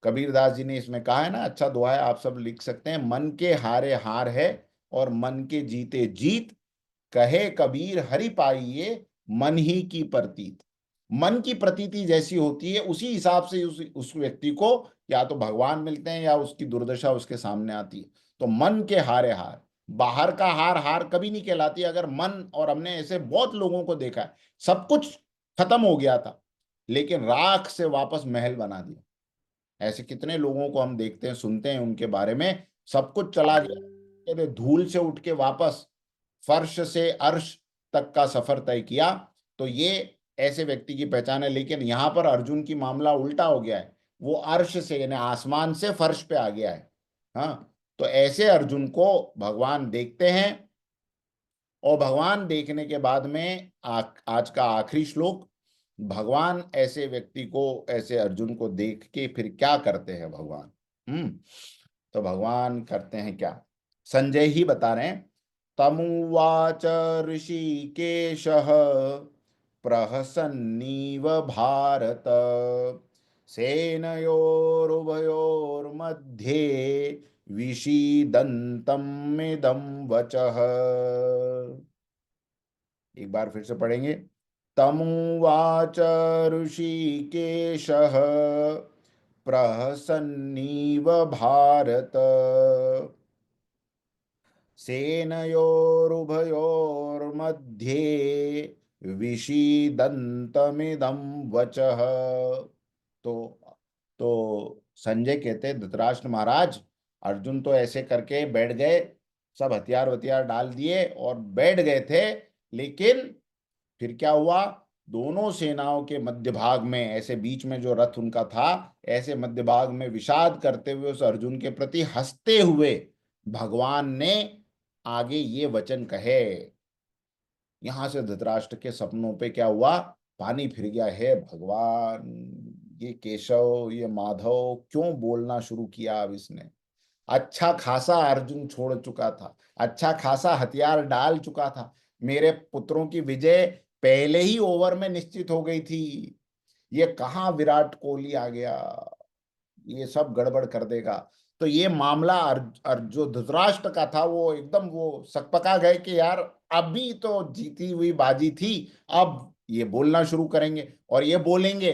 कबीरदास जी ने इसमें कहा है ना, अच्छा दुआ है, आप सब लिख सकते हैं, मन के हारे हार है और मन के जीते जीत, कहे कबीर हरि पाइये मन ही की प्रतीत। मन की प्रतीति जैसी होती है, उसी हिसाब से उस व्यक्ति को या तो भगवान मिलते हैं या उसकी दुर्दशा उसके सामने आती है। तो मन के हारे हार, बाहर का हार हार कभी नहीं कहलाती अगर मन, और हमने ऐसे बहुत लोगों को देखा है, सब कुछ खत्म हो गया था लेकिन राख से वापस महल बना दिया। ऐसे कितने लोगों को हम देखते हैं, सुनते हैं उनके बारे में, सब कुछ चला गया, कहते धूल से उठ के वापस फर्श से अर्श तक का सफर तय किया। तो ये ऐसे व्यक्ति की पहचान है। लेकिन यहाँ पर अर्जुन की मामला उल्टा हो गया है, वो अर्श से यानी आसमान से फर्श पे आ गया है। हाँ, तो ऐसे अर्जुन को भगवान देखते हैं, और भगवान देखने के बाद में आज का आखिरी श्लोक, भगवान ऐसे व्यक्ति को, ऐसे अर्जुन को देख के फिर क्या करते हैं भगवान? तो भगवान करते हैं क्या, संजय ही बता रहे हैं। तमुवाच ऋषिकेशः प्रहसन्नीव भारत, सेनयोरुभयोर्मध्ये विषीदन्तमिदं वचः। एक बार फिर से पढ़ेंगे। तमुवाच ऋषिकेशः प्रहसन्नीव भारत, सेनयोरुभयोर्मध्ये विषीदन्तमिदं वचः। तो संजय कहते हैं, धृतराष्ट्र महाराज, अर्जुन तो ऐसे करके बैठ गए, सब हथियार वथियार डाल दिए और बैठ गए थे, लेकिन फिर क्या हुआ? दोनों सेनाओं के मध्य भाग में, ऐसे बीच में जो रथ उनका था, ऐसे मध्य भाग में विषाद करते हुए उस अर्जुन के प्रति हंसते हुए भगवान ने आगे ये वचन कहे। यहां से धृतराष्ट्र के सपनों पे क्या हुआ, पानी फिर गया है। भगवान, ये केशव, ये माधव क्यों बोलना शुरू किया अब इसने। अच्छा खासा अर्जुन छोड़ चुका था, अच्छा खासा हथियार डाल चुका था, मेरे पुत्रों की विजय पहले ही ओवर में निश्चित हो गई थी। ये कहाँ विराट कोहली आ गया, ये सब गड़बड़ कर देगा। तो ये मामला जो धृतराष्ट्र का था वो एकदम वो सकपका गए कि यार अभी तो जीती हुई बाजी थी, अब ये बोलना शुरू करेंगे और ये बोलेंगे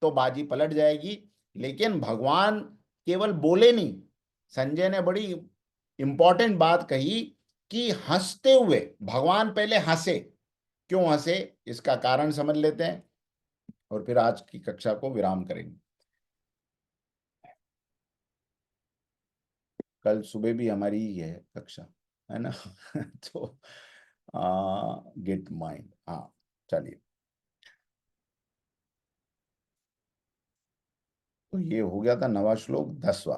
तो बाजी पलट जाएगी। लेकिन भगवान केवल बोले नहीं, संजय ने बड़ी इंपॉर्टेंट बात कही कि हंसते हुए भगवान पहले हंसे। क्यों हंसे, इसका कारण समझ लेते हैं और फिर आज की कक्षा को विराम करेंगे। कल सुबह भी हमारी ही है कक्षा, है ना। तो गेट माइंड, हाँ चलिए। तो ये हो गया था नवा श्लोक 10वां।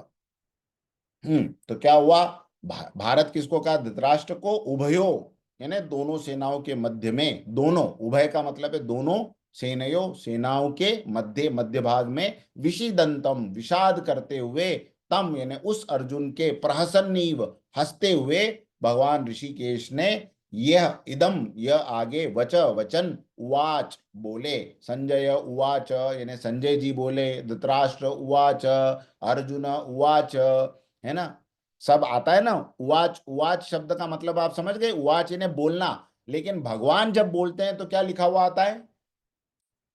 तो क्या हुआ, भारत किसको कहा, धृतराष्ट्र को। उभयो यानी दोनों सेनाओं के मध्य में, दोनों, उभय का मतलब है दोनों, सेनयो सेनाओं के मध्य, मध्य भाग में, विषीदंतम विषाद करते हुए, तम यानी उस अर्जुन के, प्रहसन्नीव हंसते हुए भगवान ऋषिकेश ने, यह इदम यह आगे, वच वचन, उवाच बोले, संजय उवाच यानी संजय जी बोले, धृतराष्ट्र उवाच, अर्जुन उवाच, है ना। सब आता है ना, उवाच, उवाच शब्द का मतलब आप समझ गए, उवाच इन्हें बोलना। लेकिन भगवान जब बोलते हैं तो क्या लिखा हुआ आता है,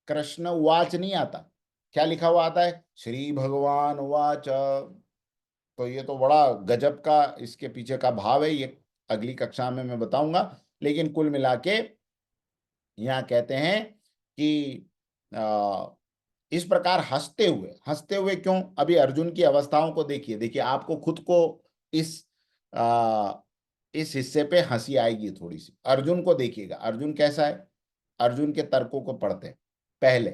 कृष्ण उवाच नहीं आता, क्या लिखा हुआ आता है, श्री भगवान उवाच। तो ये तो बड़ा गजब का इसके पीछे का भाव है, ये अगली कक्षा में मैं बताऊंगा। लेकिन कुल मिला के यहाँ कहते हैं कि इस प्रकार हंसते हुए क्यों, अभी अर्जुन की अवस्थाओं को देखिए, देखिए आपको खुद को इस आ, इस हिस्से पे हंसी आएगी थोड़ी सी। अर्जुन को देखिएगा, अर्जुन कैसा है, अर्जुन के तर्कों को पढ़ते हैं। पहले,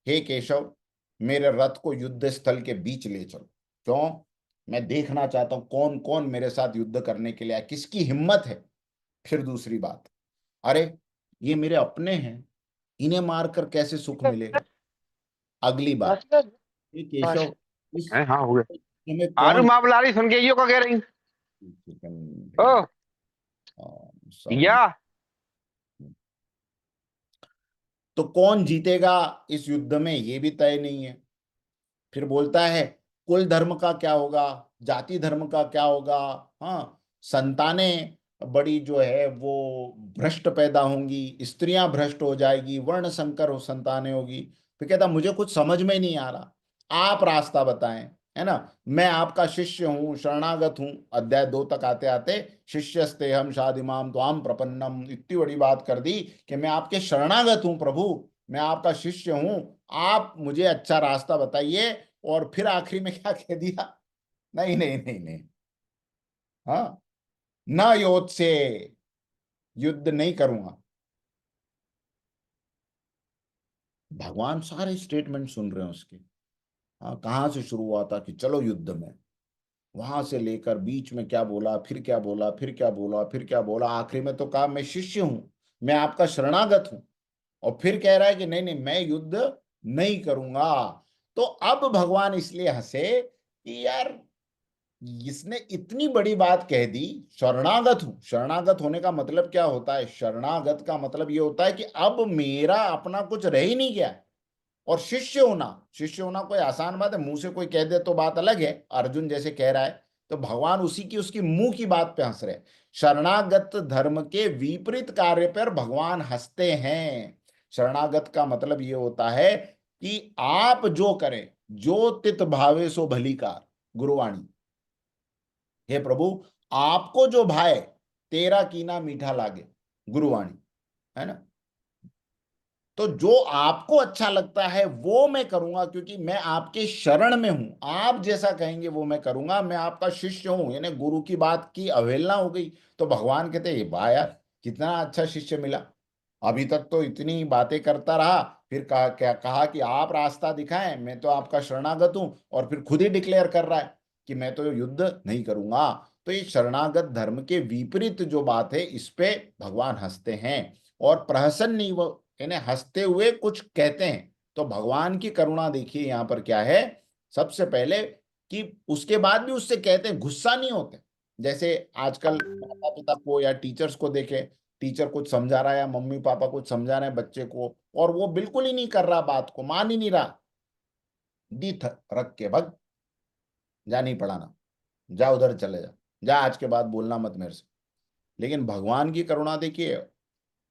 हे केशव, मेरे रथ को युद्ध स्थल के बीच ले चलो। क्यों, मैं देखना चाहता हूं कौन कौन मेरे साथ युद्ध करने के लिए आए, किसकी हिम्मत है। फिर दूसरी बात, अरे ये मेरे अपने हैं, इन्हें मारकर कैसे सुख मिलेगा। अगली बात, ये केशव, इस हाँ हो गया। तुम्हें आलू कौन, मामलारी सुन के यो को कह रही चिकन ओ सॉरी, या तो कौन जीतेगा इस युद्ध में ये भी तय नहीं है। फिर बोलता है कुल धर्म का क्या होगा, जाति धर्म का क्या होगा। हाँ, संतानें बड़ी जो है वो भ्रष्ट पैदा होंगी, स्त्रियां भ्रष्ट हो जाएगी, वर्ण संकर हो संतानें होगी। फिर कहता मुझे कुछ समझ में नहीं आ रहा, आप रास्ता बताएं, है ना। मैं आपका शिष्य हूं, शरणागत हूं। अध्याय 2 तक आते आते शिष्यस्ते हम शादिमाम त्वाम प्रपन्नम, इतनी बड़ी बात कर दी कि मैं आपके शरणागत हूं प्रभु, मैं आपका शिष्य हूं, आप मुझे अच्छा रास्ता बताइए। और फिर आखिरी में क्या कह दिया, नहीं नहीं नहीं नहीं, हाँ, न योद्ध से, युद्ध नहीं करूंगा। भगवान सारे स्टेटमेंट सुन रहे हैं उसके। हाँ, कहाँ से शुरू हुआ था कि चलो युद्ध में, वहां से लेकर बीच में क्या बोला, फिर क्या बोला, फिर क्या बोला, फिर क्या बोला, आखिरी में तो कहा मैं शिष्य हूं, मैं आपका शरणागत हूं। और फिर कह रहा है कि नहीं नहीं मैं युद्ध नहीं करूंगा। तो अब भगवान इसलिए हंसे कि यार इसने इतनी बड़ी बात कह दी, शरणागत हूं। शरणागत होने का मतलब क्या होता है, शरणागत का मतलब ये होता है कि अब मेरा अपना कुछ रह ही नहीं गया। और शिष्य होना, शिष्य होना कोई आसान बात है, मुंह से कोई कह दे तो बात अलग है, अर्जुन जैसे कह रहा है तो भगवान उसी की उसकी मुंह की बात पे हंस रहे हैं। शरणागत धर्म के विपरीत कार्य पर भगवान हंसते हैं। शरणागत का मतलब ये होता है कि आप जो करें, जो तित भावे सो भलीकार, गुरुवाणी, हे प्रभु आपको जो भाए, तेरा कीना मीठा लागे, गुरुवाणी, है ना। तो जो आपको अच्छा लगता है वो मैं करूंगा, क्योंकि मैं आपके शरण में हूं, आप जैसा कहेंगे वो मैं करूंगा, मैं आपका शिष्य हूं। यानी गुरु की बात की अवहेलना हो गई तो भगवान कहते ये वाह यार, कितना अच्छा शिष्य मिला, अभी तक तो इतनी बातें करता रहा, फिर कहा, क्या कहा कि आप रास्ता दिखाएं, मैं तो आपका शरणागत हूं, और फिर खुद ही डिक्लेयर कर रहा है कि मैं तो युद्ध नहीं करूंगा। तो ये शरणागत धर्म के विपरीत जो बात है, इस पे भगवान हंसते हैं और प्रहसन नहीं, वो यानी हंसते हुए कुछ कहते हैं। तो भगवान की करुणा देखिए यहाँ पर क्या है, सबसे पहले कि उसके बाद भी उससे कहते हैं, गुस्सा नहीं होते। जैसे आजकल माता पिता को या टीचर्स को देखे, टीचर कुछ समझा रहा है या मम्मी पापा कुछ समझा रहे हैं बच्चे को, और वो बिल्कुल ही नहीं कर रहा, बात को मान ही नहीं रहा, दी रख के भग, जा नहीं पढ़ाना, जा उधर चले जा, जा आज के बाद बोलना मत मेरे से। लेकिन भगवान की करुणा देखिए,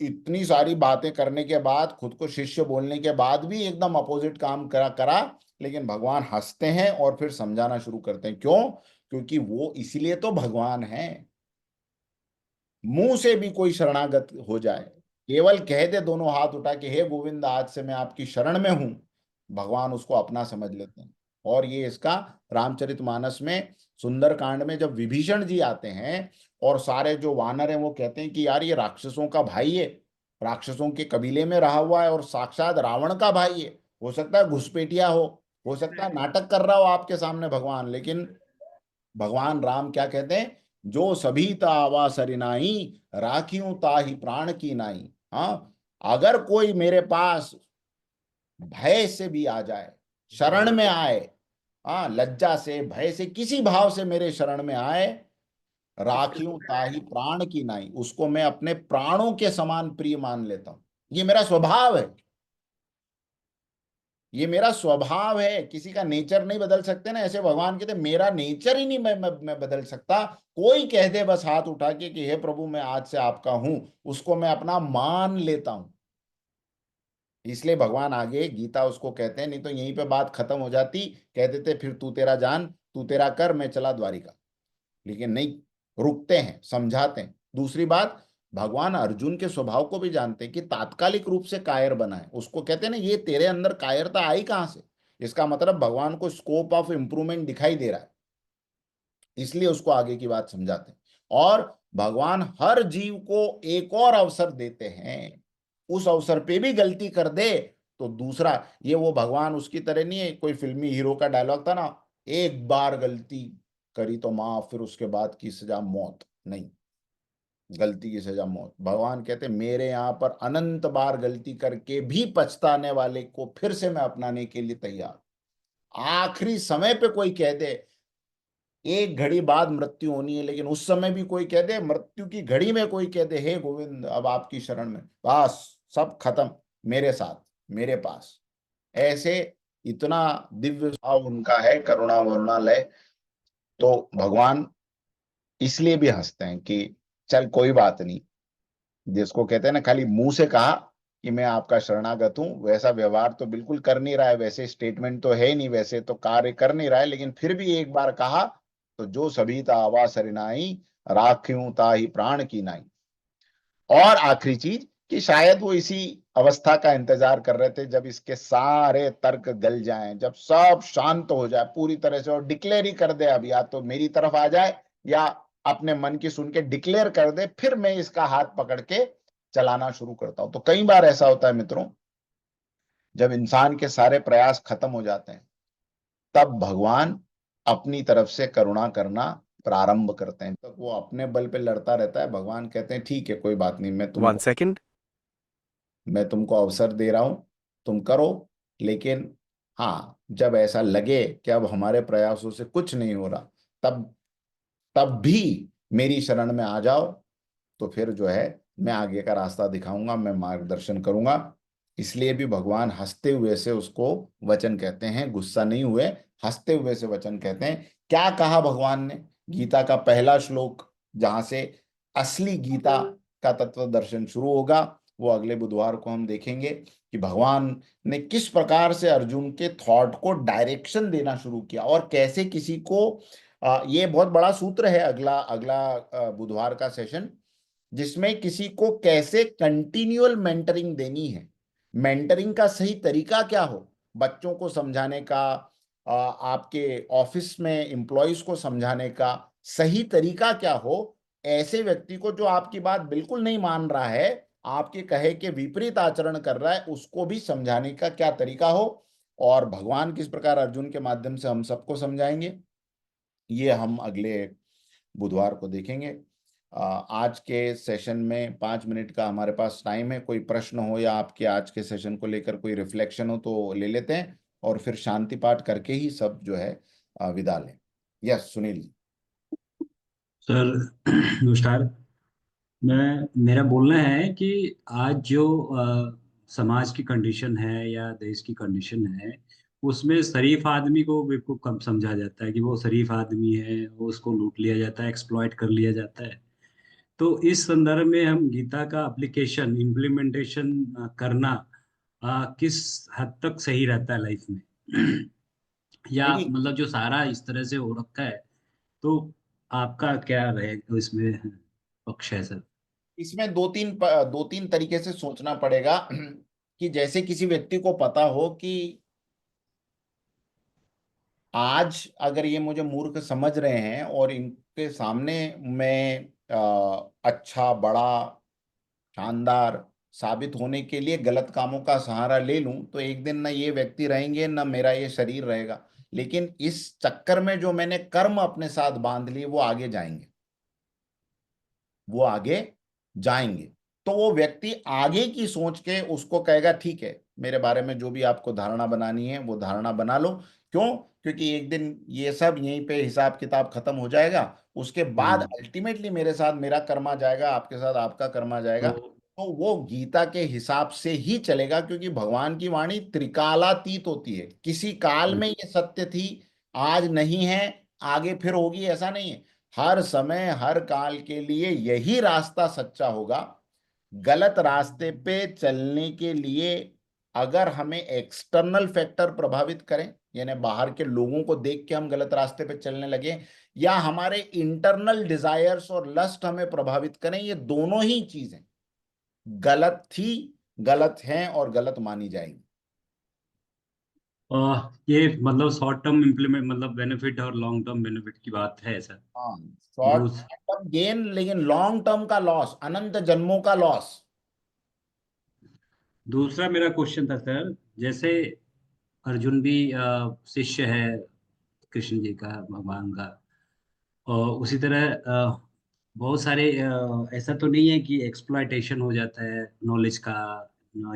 इतनी सारी बातें करने के बाद, खुद को शिष्य बोलने के बाद भी एकदम अपोजिट काम करा, लेकिन भगवान हंसते हैं और फिर समझाना शुरू करते हैं। क्यों? क्योंकि वो इसीलिए तो भगवान है। मुंह से भी कोई शरणागत हो जाए, केवल कह दे दोनों हाथ उठा के, हे गोविंद आज से मैं आपकी शरण में हूं, भगवान उसको अपना समझ लेते हैं। और ये इसका रामचरितमानस में सुंदर कांड में जब विभीषण जी आते हैं और सारे जो वानर हैं वो कहते हैं कि यार ये राक्षसों का भाई है, राक्षसों के कबीले में रहा हुआ है और साक्षात रावण का भाई है, हो सकता है घुसपैठिया हो सकता है नाटक कर रहा हो आपके सामने भगवान, लेकिन भगवान राम क्या कहते हैं, जो सभी तावा सरिनाई, राखियों ताहि प्राण की नाई। हाँ, अगर कोई मेरे पास भय से भी आ जाए, शरण में आए, हाँ लज्जा से भय से किसी भाव से मेरे शरण में आए, राखियों ताहि प्राण की नाई, उसको मैं अपने प्राणों के समान प्रिय मान लेता हूं। ये मेरा स्वभाव है, ये मेरा स्वभाव है, किसी का नेचर नहीं बदल सकते ना। ऐसे भगवान कहते मेरा नेचर ही नहीं मैं बदल सकता। कोई कह दे बस हाथ उठा के कि हे प्रभु मैं आज से आपका हूं, उसको मैं अपना मान लेता हूं। इसलिए भगवान आगे गीता उसको कहते हैं, नहीं तो यहीं पे बात खत्म हो जाती, कह देते फिर तू तेरा जान तू तेरा कर, मैं चला द्वारिका। लेकिन नहीं, रुकते हैं, समझाते हैं। दूसरी बात, भगवान अर्जुन के स्वभाव को भी जानते हैं कि तात्कालिक रूप से कायर बना है, उसको कहते हैं ना ये तेरे अंदर कायरता आई कहां से, इसका मतलब भगवान को स्कोप ऑफ इंप्रूवमेंट दिखाई दे रहा है, इसलिए उसको आगे की बात समझाते हैं। और भगवान हर जीव को एक और अवसर देते हैं, उस अवसर पे भी गलती कर दे तो दूसरा, ये वो भगवान उसकी तरह नहीं है, कोई फिल्मी हीरो का डायलॉग था ना, एक बार गलती करी तो माफ, फिर उसके बाद की सजा मौत नहीं, गलती की सजा मौत। भगवान कहते मेरे यहाँ पर अनंत बार गलती करके भी पछताने वाले को फिर से मैं अपनाने के लिए तैयार। आखिरी समय पे कोई कह दे एक घड़ी बाद मृत्यु होनी है, लेकिन उस समय भी कोई कह दे, मृत्यु की घड़ी में कोई कह दे हे गोविंद अब आपकी शरण में, बस सब खत्म, मेरे साथ मेरे पास। ऐसे इतना दिव्य भाव उनका है, करुणा वरुणालय। तो भगवान इसलिए भी हंसते हैं कि चल कोई बात नहीं, जिसको कहते हैं ना खाली मुंह से कहा कि मैं आपका शरणागत हूं, वैसा व्यवहार तो बिल्कुल कर नहीं रहा है, वैसे स्टेटमेंट तो है ही नहीं, वैसे तो कार्य कर नहीं रहा है, लेकिन फिर भी एक बार कहा तो जो सभी तावा सरिनाई, राख्यूं ताहि प्राण की नाई। और आखिरी चीज कि शायद वो इसी अवस्था का इंतजार कर रहे थे जब इसके सारे तर्क गल जाएं, जब सब शांत हो जाए पूरी तरह से और डिक्लेयर ही कर दे, अब या तो मेरी तरफ आ जाए या अपने मन की सुन के डिक्लेयर कर दे, फिर मैं इसका हाथ पकड़ के चलाना शुरू करता हूं। तो कई बार ऐसा होता है मित्रों, जब इंसान के सारे प्रयास खत्म हो जाते हैं तब भगवान अपनी तरफ से करुणा करना प्रारंभ करते हैं। तक वो अपने बल पे लड़ता रहता है, भगवान कहते हैं ठीक है कोई बात नहीं, मैं तुमको अवसर दे रहा हूं, तुम करो, लेकिन हाँ जब ऐसा लगे कि अब हमारे प्रयासों से कुछ नहीं हो रहा, तब तब भी मेरी शरण में आ जाओ, तो फिर जो है मैं आगे का रास्ता दिखाऊंगा, मैं मार्गदर्शन करूंगा। इसलिए भी भगवान हंसते हुए से उसको वचन कहते हैं, गुस्सा नहीं हुए, हंसते हुए से वचन कहते हैं। क्या कहा भगवान ने? गीता का पहला श्लोक जहां से असली गीता का तत्व दर्शन शुरू होगा, वो अगले बुधवार को हम देखेंगे कि भगवान ने किस प्रकार से अर्जुन के थॉट को डायरेक्शन देना शुरू किया और कैसे किसी को ये बहुत बड़ा सूत्र है अगला अगला बुधवार का सेशन, जिसमें किसी को कैसे कंटिन्यूअल मेंटरिंग देनी है, मेंटरिंग का सही तरीका क्या हो, बच्चों को समझाने का, आपके ऑफिस में एम्प्लॉयज को समझाने का सही तरीका क्या हो, ऐसे व्यक्ति को जो आपकी बात बिल्कुल नहीं मान रहा है, आपके कहे के विपरीत आचरण कर रहा है, उसको भी समझाने का क्या तरीका हो, और भगवान किस प्रकार अर्जुन के माध्यम से हम सबको समझाएंगे, ये हम अगले बुधवार को देखेंगे। आज के सेशन में 5 मिनट का हमारे पास टाइम है। कोई प्रश्न हो या आपके आज के सेशन को लेकर कोई रिफ्लेक्शन हो तो ले लेते हैं, और फिर शांति पाठ करके ही सब जो है विदा लें। यस सुनील। सर नमस्कार। मेरा बोलना है कि आज जो समाज की कंडीशन है या देश की कंडीशन है, उसमें शरीफ आदमी को बिल्कुल कम समझा जाता है कि वो शरीफ आदमी है, वो उसको लूट लिया जाता है, एक्सप्लॉइट कर लिया जाता है। तो इस संदर्भ में हम गीता का एप्लीकेशन इम्प्लीमेंटेशन करना किस हद तक सही रहता है लाइफ में या देखिए, मतलब जो सारा इस तरह से हो रखा है, तो आपका क्या रहेगा इसमें पक्ष है सर? इसमें दो तीन तरीके से सोचना पड़ेगा कि जैसे किसी व्यक्ति को पता हो कि आज अगर ये मुझे मूर्ख समझ रहे हैं और इनके सामने मैं अच्छा, बड़ा, शानदार साबित होने के लिए गलत कामों का सहारा ले लूं, तो एक दिन ना ये व्यक्ति रहेंगे ना मेरा ये शरीर रहेगा। लेकिन इस चक्कर में जो मैंने कर्म अपने साथ बांध लिए वो आगे जाएंगे, वो आगे जाएंगे। तो वो व्यक्ति आगे की सोच के उसको कहेगा ठीक है, मेरे बारे में जो भी आपको धारणा बनानी है वो धारणा बना लो। क्यों? क्योंकि एक दिन ये सब यहीं पे हिसाब किताब खत्म हो जाएगा। उसके बाद हम्म। अल्टीमेटली मेरे साथ मेरा कर्मा जाएगा, आपके साथ आपका कर्मा जाएगा। तो तो वो गीता के हिसाब से ही चलेगा, क्योंकि भगवान की वाणी त्रिकालातीत होती है। किसी काल में ये सत्य थी, आज नहीं है, आगे फिर होगी, ऐसा नहीं है। हर समय हर काल के लिए यही रास्ता सच्चा होगा। गलत रास्ते पे चलने के लिए अगर हमें एक्सटर्नल फैक्टर प्रभावित करें, यानी बाहर के लोगों को देख के हम गलत रास्ते पे चलने लगे, या हमारे इंटरनल डिजायर्स और लस्ट हमें प्रभावित करें, ये दोनों ही चीजें गलत थी, गलत हैं और गलत मानी जाएगी। ये मतलब शॉर्ट टर्म इम्प्लीमेंट मतलब बेनिफिट और लॉन्ग टर्म बेनिफिट की बात है सर। हाँ, शॉर्ट दूस, टर्म गेन लेकिन लॉन्ग टर्म का लॉस, अनंत जन्मों का लॉस। दूसरा मेरा क्वेश्चन था सर, जैसे अर्जुन भी शिष्य है कृष्ण जी का, भगवान का, और उसी तरह बहुत सारे ऐसा तो नहीं है कि एक्सप्लॉयटेशन हो जाता है नॉलेज का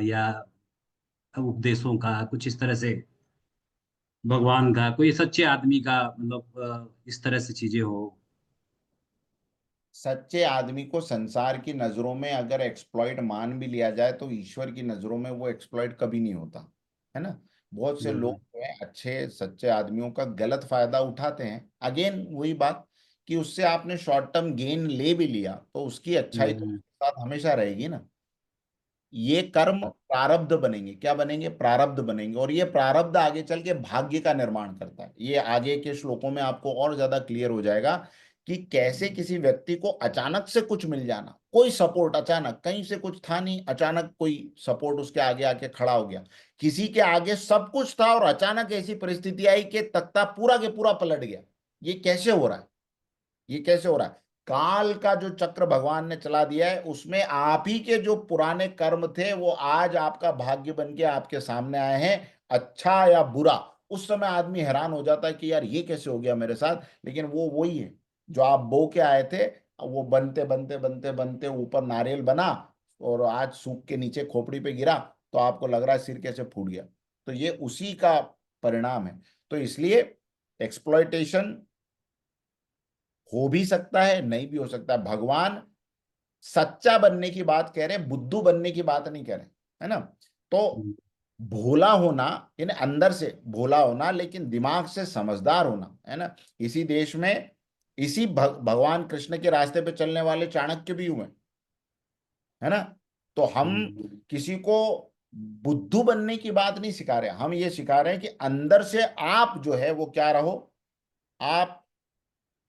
या उपदेशों का, कुछ इस तरह से भगवान का, कोई सच्चे आदमी का मतलब इस तरह से चीजें हो? सच्चे आदमी को संसार की नजरों में अगर एक्सप्लॉइट मान भी लिया जाए तो ईश्वर की नजरों में वो एक्सप्लॉइट कभी नहीं होता, है ना। बहुत से लोग हम्म। जो है अच्छे सच्चे आदमियों का गलत फायदा उठाते हैं। अगेन वही बात कि उससे आपने शॉर्ट टर्म गेन ले भी लिया तो उसकी अच्छाई तो हम्म। उसके साथ हमेशा रहेगी ना। ये कर्म प्रारब्ध बनेंगे, क्या बनेंगे? प्रारब्ध बनेंगे। और ये प्रारब्ध आगे चल के भाग्य का निर्माण करता है। ये आगे के श्लोकों में आपको और ज्यादा क्लियर हो जाएगा कि कैसे किसी व्यक्ति को अचानक से कुछ मिल जाना, कोई सपोर्ट, अचानक कहीं से कुछ था नहीं, अचानक कोई सपोर्ट उसके आगे आके खड़ा हो गया। किसी के आगे सब कुछ था और अचानक ऐसी परिस्थिति आई कि तख्ता पूरा के पूरा पलट गया। ये कैसे हो रहा है? ये कैसे हो रहा है? काल का जो चक्र भगवान ने चला दिया है, उसमें आप ही के जो पुराने कर्म थे वो आज आपका भाग्य बन के आपके सामने आए हैं, अच्छा या बुरा। उस समय आदमी हैरान हो जाता है कि यार ये कैसे हो गया मेरे साथ। लेकिन वो वही है जो आप बो के आए थे, वो बनते बनते बनते बनते ऊपर नारियल बना और आज सूख के नीचे खोपड़ी पे गिरा, तो आपको लग रहा है सिर कैसे फूट गया। तो ये उसी का परिणाम है। तो इसलिए एक्सप्लॉयटेशन हो भी सकता है, नहीं भी हो सकता है। भगवान सच्चा बनने की बात कह रहे हैं, बुद्धू बनने की बात नहीं कह रहे, है ना। तो हम्म। भोला होना, यानी अंदर से भोला होना लेकिन दिमाग से समझदार होना, है ना। इसी देश में इसी भगवान कृष्ण के रास्ते पे चलने वाले चाणक्य भी हुए, है ना। तो हम हम्म। किसी को बुद्धू बनने की बात नहीं सिखा रहे, हम ये सिखा रहे हैं कि अंदर से आप जो है वो क्या रहो, आप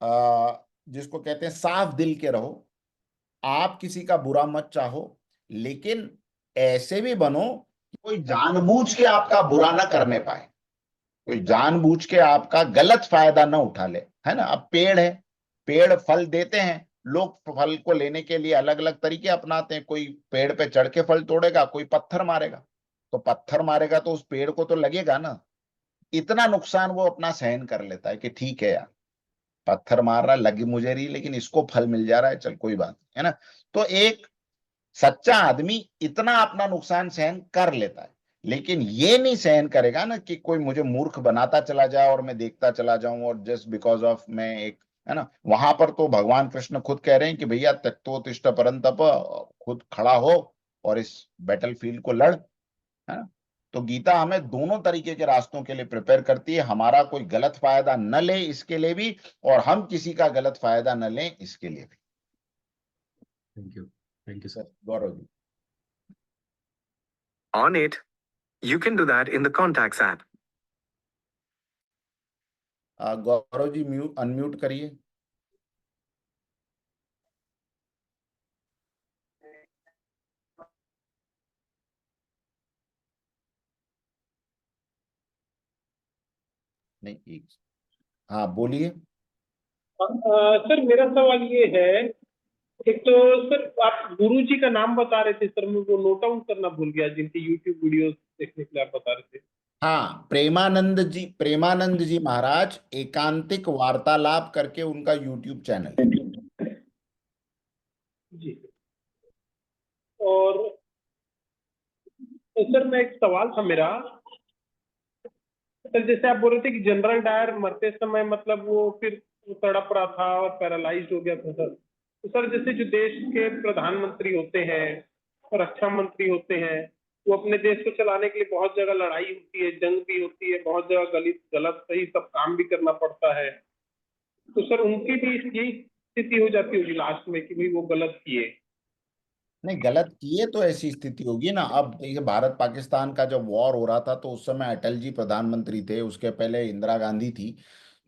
जिसको कहते हैं साफ दिल के रहो। आप किसी का बुरा मत चाहो, लेकिन ऐसे भी बनो कि कोई जानबूझ के आपका बुरा ना करने पाए, कोई जानबूझ के आपका गलत फायदा ना उठा ले, है ना। अब पेड़ है, पेड़ फल देते हैं, लोग फल को लेने के लिए अलग अलग तरीके अपनाते हैं। कोई पेड़ पे चढ़ के फल तोड़ेगा, कोई पत्थर मारेगा। तो पत्थर मारेगा तो उस पेड़ को तो लगेगा ना। इतना नुकसान वो अपना सहन कर लेता है कि ठीक है यार, पत्थर मार रहा, लगी मुझे रही, लेकिन इसको फल मिल जा रहा है, चल कोई बात नहीं, है ना। तो एक सच्चा आदमी इतना अपना नुकसान सहन कर लेता है, लेकिन ये नहीं सहन करेगा ना कि कोई मुझे मूर्ख बनाता चला जाए और मैं देखता चला जाऊं, और जस्ट बिकॉज ऑफ मैं एक, है ना। वहां पर तो भगवान कृष्ण खुद कह रहे हैं कि भैया त्यक्तोत्तिष्ठ परंतप, खुद खड़ा हो और इस बैटल फील्ड को लड़, है ना। तो गीता हमें दोनों तरीके के रास्तों के लिए प्रिपेयर करती है, हमारा कोई गलत फायदा न ले इसके लिए भी, और हम किसी का गलत फायदा न लें इसके लिए भी। Thank you sir. Gaurav ji. On it, you can do that in the contacts app. Gaurav ji mute unmute करिए। नहीं, एक, हाँ बोलिए। सर मेरा सवाल ये है, एक तो सर आप गुरु जी का नाम बता रहे थे सर, मैं वो नोट आउट करना भूल गया, जिनकी यूट्यूब वीडियोस देखने के लिए आप बता रहे थे। हाँ, प्रेमानंद जी महाराज एकांतिक वार्तालाप करके उनका यूट्यूब चैनल है। जी। और तो सर मैं एक सवाल था मेरा, सर जैसे आप बोल रहे थे कि जनरल डायर मरते समय मतलब वो फिर तड़प रहा था और पैरालाइज हो गया था सर, तो सर जैसे जो देश के प्रधानमंत्री होते हैं और रक्षा मंत्री होते हैं, वो अपने देश को चलाने के लिए बहुत जगह लड़ाई होती है, जंग भी होती है, बहुत जगह गलत गलत सही सब काम भी करना पड़ता है, तो सर उनकी भी यही स्थिति हो जाती होगी लास्ट में कि भाई वो गलत किए। नहीं, गलत किए तो ऐसी स्थिति होगी ना। अब देखिए, भारत पाकिस्तान का जब वॉर हो रहा था तो उस समय अटल जी प्रधानमंत्री थे, उसके पहले इंदिरा गांधी थी।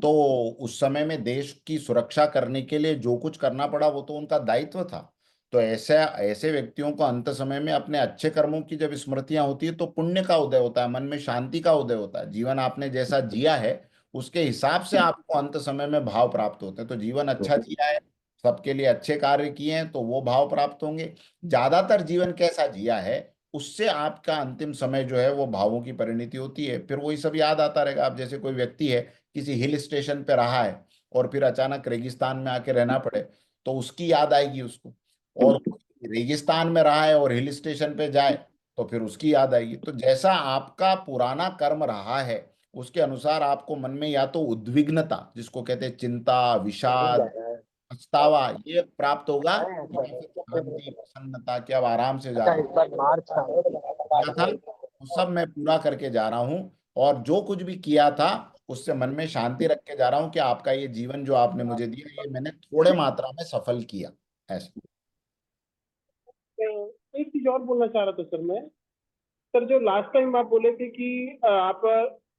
तो उस समय में देश की सुरक्षा करने के लिए जो कुछ करना पड़ा वो तो उनका दायित्व था। तो ऐसे ऐसे व्यक्तियों को अंत समय में अपने अच्छे कर्मों की जब स्मृतियां होती है तो पुण्य का उदय होता है, मन में शांति का उदय होता है। जीवन आपने जैसा जिया है उसके हिसाब से आपको अंत समय में भाव प्राप्त होते हैं। तो जीवन अच्छा जिया है, सबके लिए अच्छे कार्य किए हैं, तो वो भाव प्राप्त होंगे। ज्यादातर जीवन कैसा जिया है उससे आपका अंतिम समय जो है वो भावों की परिणति होती है, फिर वही सब याद आता रहेगा। आप जैसे कोई व्यक्ति है, किसी हिल स्टेशन पे रहा है और फिर अचानक रेगिस्तान में आके रहना पड़े तो उसकी याद आएगी उसको, और रेगिस्तान में रहा है और हिल स्टेशन पे जाए तो फिर उसकी याद आएगी। तो जैसा आपका पुराना कर्म रहा है उसके अनुसार आपको मन में या तो उद्विग्नता, जिसको कहते हैं चिंता, विषाद, पछतावा, ये प्राप्त होगा, या फिर शांति, प्रसन्नता कि अब आराम से जा रहा हूँ, किया था वो सब मैं पूरा करके जा रहा हूँ, और जो कुछ भी किया था उससे मन में शांति रख के जा रहा हूँ कि आपका ये जीवन जो आपने मुझे दिया ये मैंने थोड़े मात्रा में सफल किया, ऐसा। एक चीज और बोलना चाह रहा था सर मैं, सर जो लास्ट टाइम आप बोले थे कि आप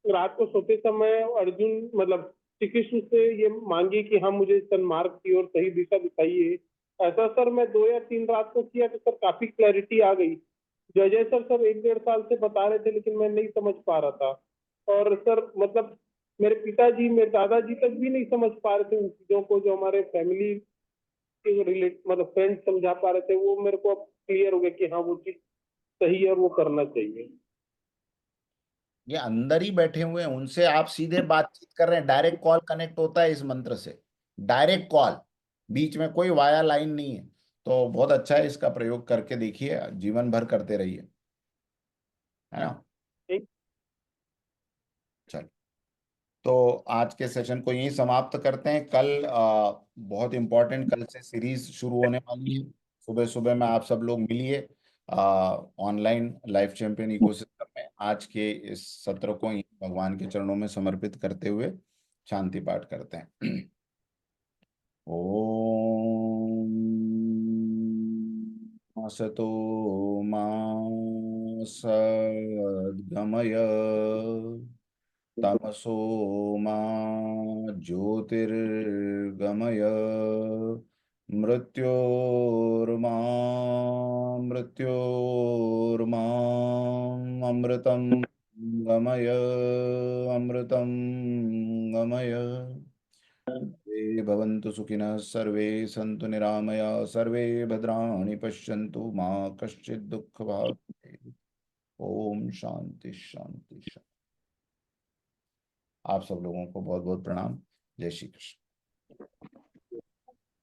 रात को सोते समय अर्जुन मतलब श्री कृष्ण से ये मांगिए कि हाँ मुझे सन्मार्ग की और सही दिशा दिखाइए, ऐसा सर मैं 2 या 3 रात को किया तो सर काफी क्लैरिटी आ गई। जय सर सर 1 डेढ़ साल से बता रहे थे लेकिन मैं नहीं समझ पा रहा था, और सर मतलब मेरे पिताजी मेरे दादाजी तक भी नहीं समझ पा रहे थे उन चीजों को, जो हमारे फैमिली के रिलेट मतलब फ्रेंड समझा पा रहे थे, वो मेरे को अब क्लियर हो गया कि हाँ वो चीज सही है और वो करना चाहिए। ये अंदर ही बैठे हुए हैं, उनसे आप सीधे बातचीत कर रहे हैं, डायरेक्ट कॉल कनेक्ट होता है इस मंत्र से, डायरेक्ट कॉल, बीच में कोई वाया लाइन नहीं है। तो बहुत अच्छा है, इसका प्रयोग करके देखिए, जीवन भर करते रहिए, है ना। ठीक। चल, तो आज के सेशन को यहीं समाप्त करते हैं। कल बहुत इंपॉर्टेंट, कल से सीरीज शुरू होने वाली है। सुबह सुबह में आप सब लोग मिलिए ऑनलाइन लाइफ चैंपियन इकोसिस्टम में। आज के इस सत्र को ही भगवान के चरणों में समर्पित करते हुए शांति पाठ करते हैं। ओम असतो मा सद्गमय तमसो मा ज्योतिर्गमय मृत्योर्मा अमृतं गमय अमृतं गमय। सर्वे भवन्तु सुखिनः, सर्वे सन्तु निरामया, सर्वे भद्राणि पश्यन्तु, मा कश्चित् दुःखभाग् भवेत्। ओम शांति शांति शांति। आप सब लोगों को बहुत बहुत प्रणाम। जय श्री कृष्ण।